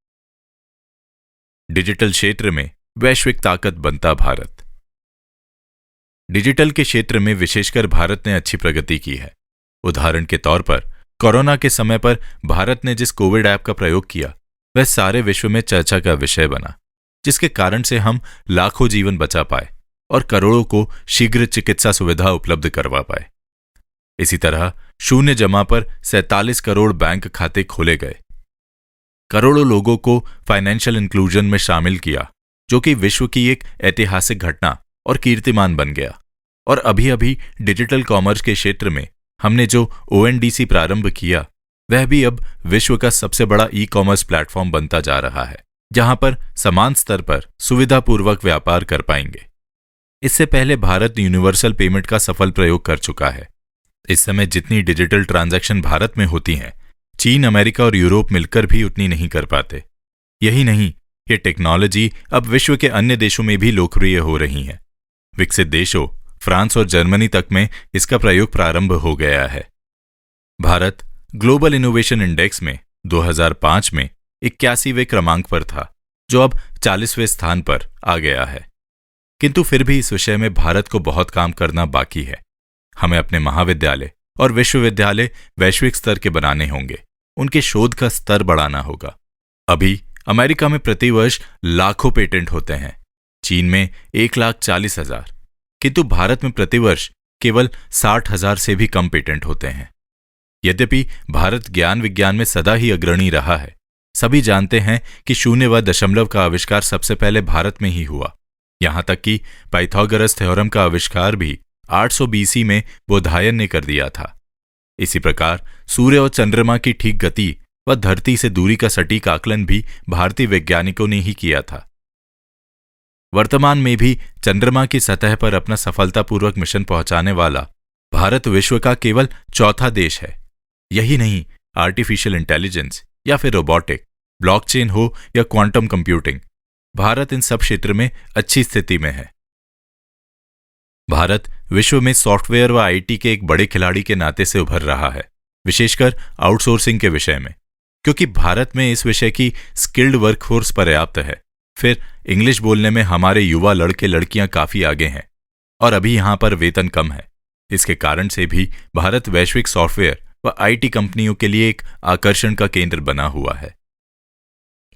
डिजिटल क्षेत्र में वैश्विक ताकत बनता भारत। डिजिटल के क्षेत्र में विशेषकर भारत ने अच्छी प्रगति की है। उदाहरण के तौर पर कोरोना के समय पर भारत ने जिस कोविड ऐप का प्रयोग किया, वह सारे विश्व में चर्चा का विषय बना, जिसके कारण से हम लाखों जीवन बचा पाए और करोड़ों को शीघ्र चिकित्सा सुविधा उपलब्ध करवा पाए। इसी तरह शून्य जमा पर 47 करोड़ बैंक खाते खोले गए। करोड़ों लोगों को फाइनेंशियल इंक्लूजन में शामिल किया, जो कि विश्व की एक ऐतिहासिक घटना और कीर्तिमान बन गया। और अभी अभी डिजिटल कॉमर्स के क्षेत्र में हमने जो ONDC प्रारंभ किया, वह भी अब विश्व का सबसे बड़ा ई-कॉमर्स प्लेटफॉर्म बनता जा रहा है, जहां पर समान स्तर पर सुविधापूर्वक व्यापार कर पाएंगे। इससे पहले भारत यूनिवर्सल पेमेंट का सफल प्रयोग कर चुका है। इस समय जितनी डिजिटल ट्रांजैक्शन भारत में होती हैं, चीन, अमेरिका और यूरोप मिलकर भी उतनी नहीं कर पाते। यही नहीं, ये टेक्नोलॉजी अब विश्व के अन्य देशों में भी लोकप्रिय हो रही है। विकसित देशों फ्रांस और जर्मनी तक में इसका प्रयोग प्रारंभ हो गया है। भारत ग्लोबल इनोवेशन इंडेक्स में 2005 में 81वें क्रमांक पर था, जो अब 40वें स्थान पर आ गया है। किंतु फिर भी इस विषय में भारत को बहुत काम करना बाकी है। हमें अपने महाविद्यालय और विश्वविद्यालय वैश्विक स्तर के बनाने होंगे, उनके शोध का स्तर बढ़ाना होगा। अभी अमेरिका में प्रतिवर्ष लाखों पेटेंट होते हैं, चीन में 1,40,000, किंतु भारत में प्रतिवर्ष केवल 60,000 से भी कम पेटेंट होते हैं। यद्यपि भारत ज्ञान विज्ञान में सदा ही अग्रणी रहा है, सभी जानते हैं कि शून्य व दशमलव का आविष्कार सबसे पहले भारत में ही हुआ। यहां तक कि पाइथागोरस थ्योरम का आविष्कार भी 800 BC में बोधायन ने कर दिया था। इसी प्रकार सूर्य और चंद्रमा की ठीक गति व धरती से दूरी का सटीक आकलन भी भारतीय वैज्ञानिकों ने ही किया था। वर्तमान में भी चंद्रमा की सतह पर अपना सफलतापूर्वक मिशन पहुंचाने वाला भारत विश्व का केवल चौथा देश है। यही नहीं, आर्टिफिशियल इंटेलिजेंस या फिर रोबोटिक, ब्लॉकचेन हो या क्वांटम कंप्यूटिंग, भारत इन सब क्षेत्र में अच्छी स्थिति में है। भारत विश्व में सॉफ्टवेयर व IT के एक बड़े खिलाड़ी के नाते से उभर रहा है, विशेषकर आउटसोर्सिंग के विषय में, क्योंकि भारत में इस विषय की स्किल्ड वर्कफोर्स पर्याप्त है। फिर इंग्लिश बोलने में हमारे युवा लड़के लड़कियां काफी आगे हैं और अभी यहां पर वेतन कम है। इसके कारण से भी भारत वैश्विक सॉफ्टवेयर व IT कंपनियों के लिए एक आकर्षण का केंद्र बना हुआ है।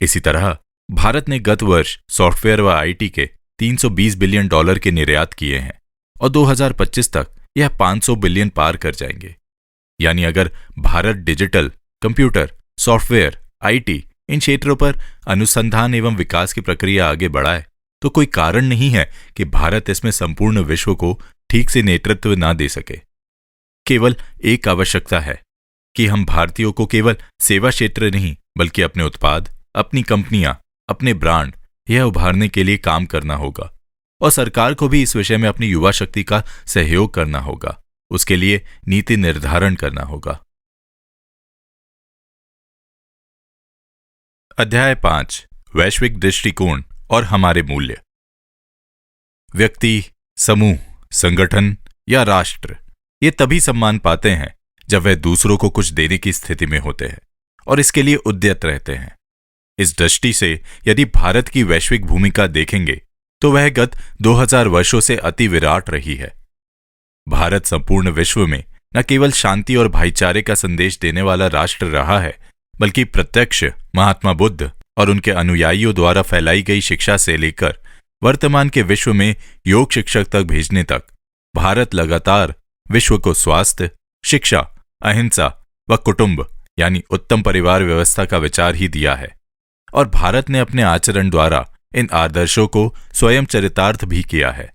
इसी तरह भारत ने गत वर्ष सॉफ्टवेयर व IT के $320 बिलियन के निर्यात किए हैं और 2025 तक यह 500 बिलियन पार कर जाएंगे। यानी अगर Bharat digital, computer, software, IT इन क्षेत्रों पर अनुसंधान एवं विकास की प्रक्रिया आगे बढ़ाए, तो कोई कारण नहीं है कि भारत इसमें संपूर्ण विश्व को ठीक से नेतृत्व ना दे सके। केवल एक आवश्यकता है, कि हम भारतीयों को केवल सेवा क्षेत्र नहीं बल्कि अपने उत्पाद, अपनी कंपनियां, अपने ब्रांड यह उभारने के लिए काम करना होगा। और सरकार को भी इस विषय में अपनी युवा शक्ति का सहयोग करना होगा। उसके लिए नीति निर्धारण करना होगा। अध्याय 5 वैश्विक दृष्टिकोण और हमारे मूल्य। व्यक्ति, समूह, संगठन या राष्ट्र ये तभी सम्मान पाते हैं जब वह दूसरों को कुछ देने की स्थिति में होते हैं और इसके लिए उद्यत रहते हैं। इस दृष्टि से यदि भारत की वैश्विक भूमिका देखेंगे तो वह गत 2000 वर्षों से अति विराट रही है। भारत संपूर्ण विश्व में न केवल शांति और भाईचारे का संदेश देने वाला राष्ट्र रहा है, बल्कि प्रत्यक्ष महात्मा बुद्ध और उनके अनुयायियों द्वारा फैलाई गई शिक्षा से लेकर वर्तमान के विश्व में योग शिक्षक तक भेजने तक भारत लगातार विश्व को स्वास्थ्य, शिक्षा, अहिंसा व कुटुंब यानी उत्तम परिवार व्यवस्था का विचार ही दिया है। और भारत ने अपने आचरण द्वारा इन आदर्शों को स्वयं चरितार्थ भी किया है।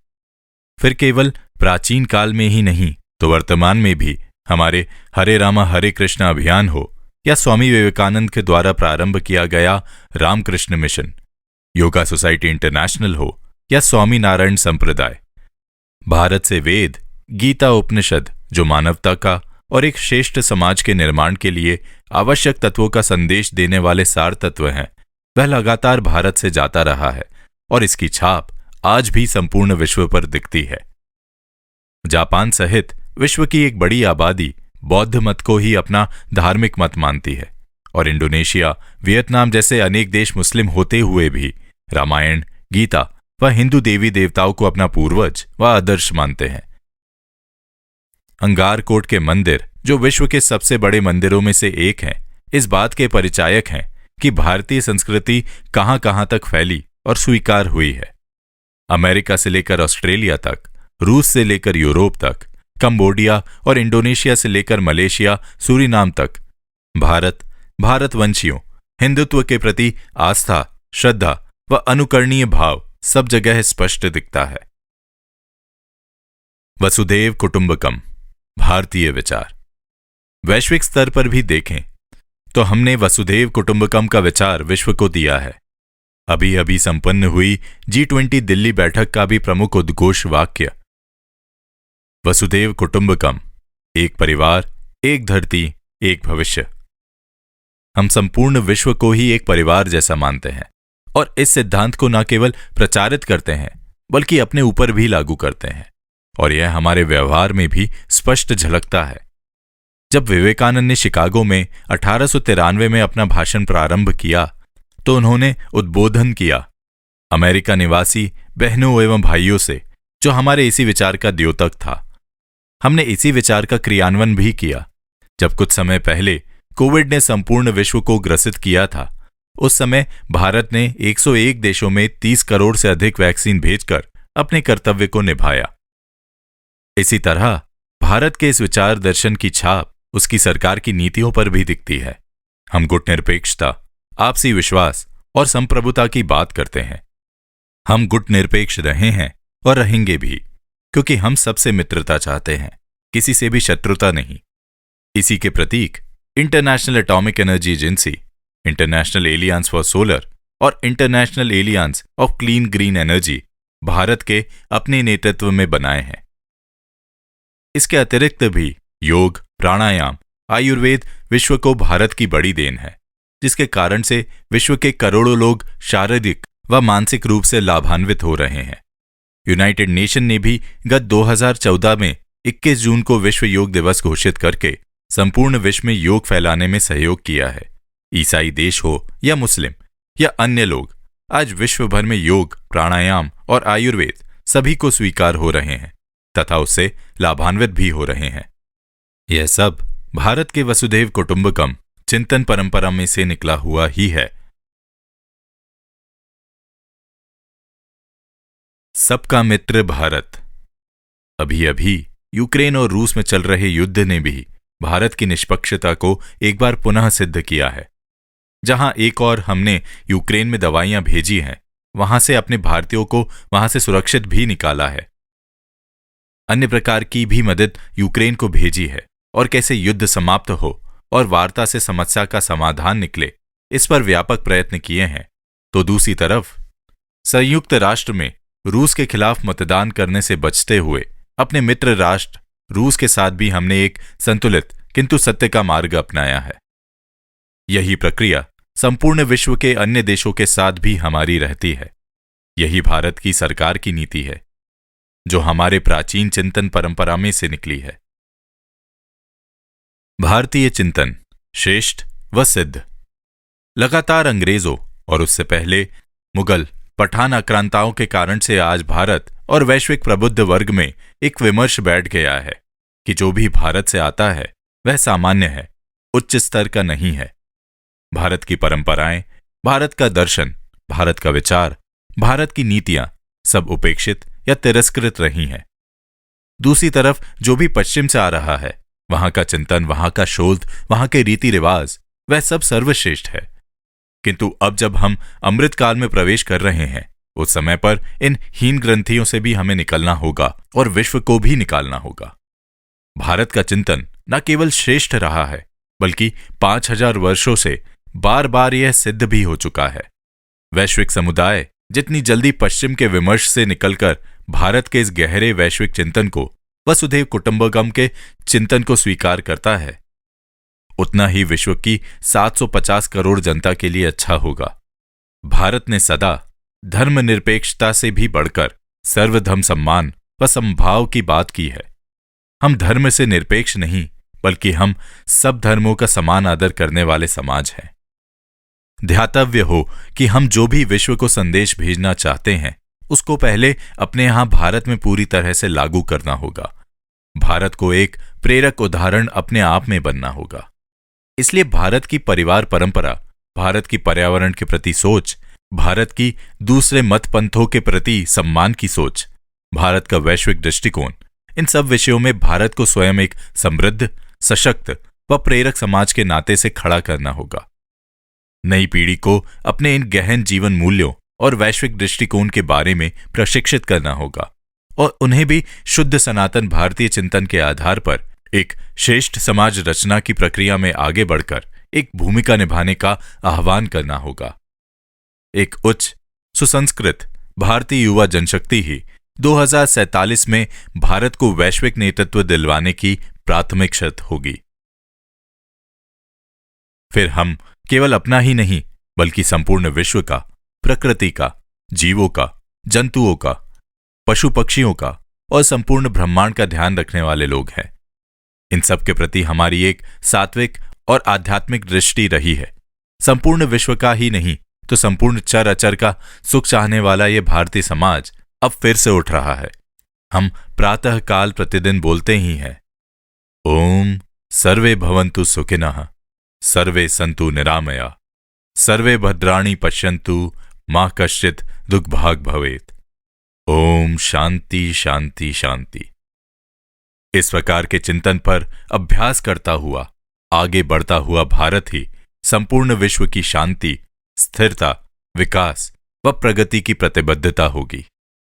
फिर केवल प्राचीन काल में ही नहीं तो वर्तमान में भी हमारे हरे रामा हरे कृष्ण अभियान हो या स्वामी विवेकानंद के द्वारा प्रारंभ किया गया Ramakrishna mission, yoga society international हो या स्वामी नारायण संप्रदाय, भारत से वेद, गीता, उपनिषद जो मानवता का और एक श्रेष्ठ समाज के निर्माण के लिए आवश्यक तत्वों का संदेश देने वाले सार तत्व हैं, वह लगातार भारत से जाता रहा है और इसकी छाप आज भी संपूर्ण विश्व पर दिखती है। जापान सहित विश्व की एक बड़ी आबादी बौद्ध मत को ही अपना धार्मिक मत मानती है और इंडोनेशिया, वियतनाम जैसे अनेक देश मुस्लिम होते हुए भी रामायण, गीता व हिंदू देवी देवताओं को अपना पूर्वज व आदर्श मानते हैं। अंगारकोट के मंदिर, जो विश्व के सबसे बड़े मंदिरों में से एक हैं, इस बात के परिचायक हैं कि भारतीय संस्कृति कहां कहां तक फैली और स्वीकार हुई है। अमेरिका से लेकर ऑस्ट्रेलिया तक, रूस से लेकर यूरोप तक, कंबोडिया और इंडोनेशिया से लेकर मलेशिया, सूरीनाम तक भारतवंशियों, हिंदुत्व के प्रति आस्था, श्रद्धा व अनुकरणीय भाव सब जगह स्पष्ट दिखता है। वसुधैव कुटुंबकम भारतीय विचार। वैश्विक स्तर पर भी देखें तो हमने वसुधैव कुटुंबकम का विचार विश्व को दिया है। अभी अभी संपन्न हुई G20 दिल्ली बैठक का भी प्रमुख उद्घोष वाक्य वसुधैव कुटुंबकम, एक परिवार, एक धरती, एक भविष्य। हम संपूर्ण विश्व को ही एक परिवार जैसा मानते हैं और इस सिद्धांत को न केवल प्रचारित करते हैं बल्कि अपने ऊपर भी लागू करते हैं और यह हमारे व्यवहार में भी स्पष्ट झलकता है। जब विवेकानंद ने शिकागो में 1893 में अपना भाषण प्रारंभ किया तो उन्होंने उद्बोधन किया, अमेरिका निवासी बहनों एवं भाइयों से जो हमारे इसी विचार का द्योतक था। हमने इसी विचार का क्रियान्वयन भी किया। जब कुछ समय पहले कोविड ने संपूर्ण विश्व को ग्रसित किया था, उस समय भारत ने 101 देशों में 30 करोड़ से अधिक वैक्सीन भेजकर अपने कर्तव्य को निभाया। इसी तरह भारत के इस विचार दर्शन की छाप उसकी सरकार की नीतियों पर भी दिखती है। हम गुटनिरपेक्षता, आपसी विश्वास और संप्रभुता की बात करते हैं। हम गुटनिरपेक्ष रहे हैं और रहेंगे भी, क्योंकि हम सबसे मित्रता चाहते हैं, किसी से भी शत्रुता नहीं। इसी के प्रतीक international atomic energy agency, international alliance for solar और international alliance of clean green energy Bharat के अपने नेतृत्व में बनाए हैं। इसके अतिरिक्त भी योग, प्राणायाम, आयुर्वेद विश्व को भारत की बड़ी देन है, जिसके कारण से विश्व के करोड़ों लोग शारीरिक व मानसिक रूप से लाभान्वित हो रहे हैं। यूनाइटेड नेशन ने भी गत 2014 में 21 जून को विश्व योग दिवस घोषित करके संपूर्ण विश्व में योग फैलाने में सहयोग किया है। ईसाई देश हो या मुस्लिम या अन्य लोग, आज विश्व भर में योग, प्राणायाम और आयुर्वेद सभी को स्वीकार हो रहे हैं तथा उससे लाभान्वित भी हो रहे हैं। यह सब भारत के वसुधैव कुटुंबकम चिंतन परंपरा में से निकला हुआ ही है। सबका मित्र भारत। अभी अभी यूक्रेन और रूस में चल रहे युद्ध ने भी भारत की निष्पक्षता को एक बार पुनः सिद्ध किया है। जहां एक और हमने यूक्रेन में दवाइयां भेजी हैं, वहां से अपने भारतीयों को वहां से सुरक्षित भी निकाला है। अन्य प्रकार की भी मदद यूक्रेन को भेजी है और कैसे युद्ध समाप्त हो और वार्ता से समस्या का समाधान निकले, इस पर व्यापक प्रयत्न किए हैं, तो दूसरी तरफ संयुक्त राष्ट्र में रूस के खिलाफ मतदान करने से बचते हुए अपने मित्र राष्ट्र रूस के साथ भी हमने एक संतुलित किंतु सत्य का मार्ग अपनाया है। यही प्रक्रिया संपूर्ण विश्व के अन्य देशों के साथ भी हमारी रहती है। यही भारत की सरकार की नीति है, जो हमारे प्राचीन चिंतन परंपरा में से निकली है। भारतीय चिंतन श्रेष्ठ व सिद्ध। लगातार अंग्रेजों और उससे पहले मुगल पठान आक्रांताओं के कारण से आज भारत और वैश्विक प्रबुद्ध वर्ग में एक विमर्श बैठ गया है कि जो भी भारत से आता है वह सामान्य है, उच्च स्तर का नहीं है। भारत की परंपराएं, भारत का दर्शन, भारत का विचार, भारत की नीतियां सब उपेक्षित या तिरस्कृत रही हैं। दूसरी तरफ जो भी पश्चिम से आ रहा है, वहां का चिंतन, वहां का शोध, वहां के रीति रिवाज, वह सब सर्वश्रेष्ठ है। किंतु अब जब हम अमृत काल में प्रवेश कर रहे हैं, उस समय पर इन हीन ग्रंथियों से भी हमें निकलना होगा और विश्व को भी निकालना होगा। भारत का चिंतन न केवल श्रेष्ठ रहा है, बल्कि 5000 वर्षों से बार बार यह सिद्ध भी हो चुका है। वैश्विक समुदाय जितनी जल्दी पश्चिम के विमर्श से निकलकर भारत के इस गहरे वैश्विक चिंतन को, वसुधैव कुटुंबकम के चिंतन को स्वीकार करता है, उतना ही विश्व की 750 करोड़ जनता के लिए अच्छा होगा। भारत ने सदा धर्मनिरपेक्षता से भी बढ़कर सर्वधर्म सम्मान व समभाव की बात की है। हम धर्म से निरपेक्ष नहीं, बल्कि हम सब धर्मों का समान आदर करने वाले समाज हैं। ध्यातव्य हो कि हम जो भी विश्व को संदेश भेजना चाहते हैं, उसको पहले अपने यहां भारत में पूरी तरह से लागू करना होगा। भारत को एक प्रेरक उदाहरण अपने आप में बनना होगा। इसलिए भारत की परिवार परंपरा, भारत की पर्यावरण के प्रति सोच, भारत की दूसरे मत पंथों के प्रति सम्मान की सोच, भारत का वैश्विक दृष्टिकोण, इन सब विषयों में भारत को स्वयं एक समृद्ध, सशक्त व प्रेरक समाज के नाते से खड़ा करना होगा। नई पीढ़ी को अपने इन गहन जीवन मूल्यों और वैश्विक दृष्टिकोण के बारे में प्रशिक्षित करना होगा और उन्हें भी शुद्ध सनातन भारतीय चिंतन के आधार पर एक श्रेष्ठ समाज रचना की प्रक्रिया में आगे बढ़कर एक भूमिका निभाने का आह्वान करना होगा। एक उच्च सुसंस्कृत भारतीय युवा जनशक्ति ही 2047 में भारत को वैश्विक नेतृत्व दिलवाने की प्राथमिक शर्त होगी। फिर हम केवल अपना ही नहीं, बल्कि संपूर्ण विश्व का, प्रकृति का, जीवों का, जंतुओं का, पशु पक्षियों का और संपूर्ण ब्रह्मांड का ध्यान रखने वाले लोग हैं। इन सब के प्रति हमारी एक सात्विक और आध्यात्मिक दृष्टि रही है। संपूर्ण विश्व का ही नहीं तो संपूर्ण चर अचर का सुख चाहने वाला ये भारतीय समाज अब फिर से उठ रहा है। हम प्रातः काल प्रतिदिन बोलते ही हैं, ओम सर्वे भवन्तु सुखिनः, सर्वे सन्तु निरामया, सर्वे भद्राणि पश्यन्तु, मा कश्चित् दुःखभाग् भवेत्। ओम शांति शांति शांति। इस प्रकार के चिंतन पर अभ्यास करता हुआ आगे बढ़ता हुआ भारत ही संपूर्ण विश्व की शांति, स्थिरता, विकास व प्रगति की प्रतिबद्धता होगी।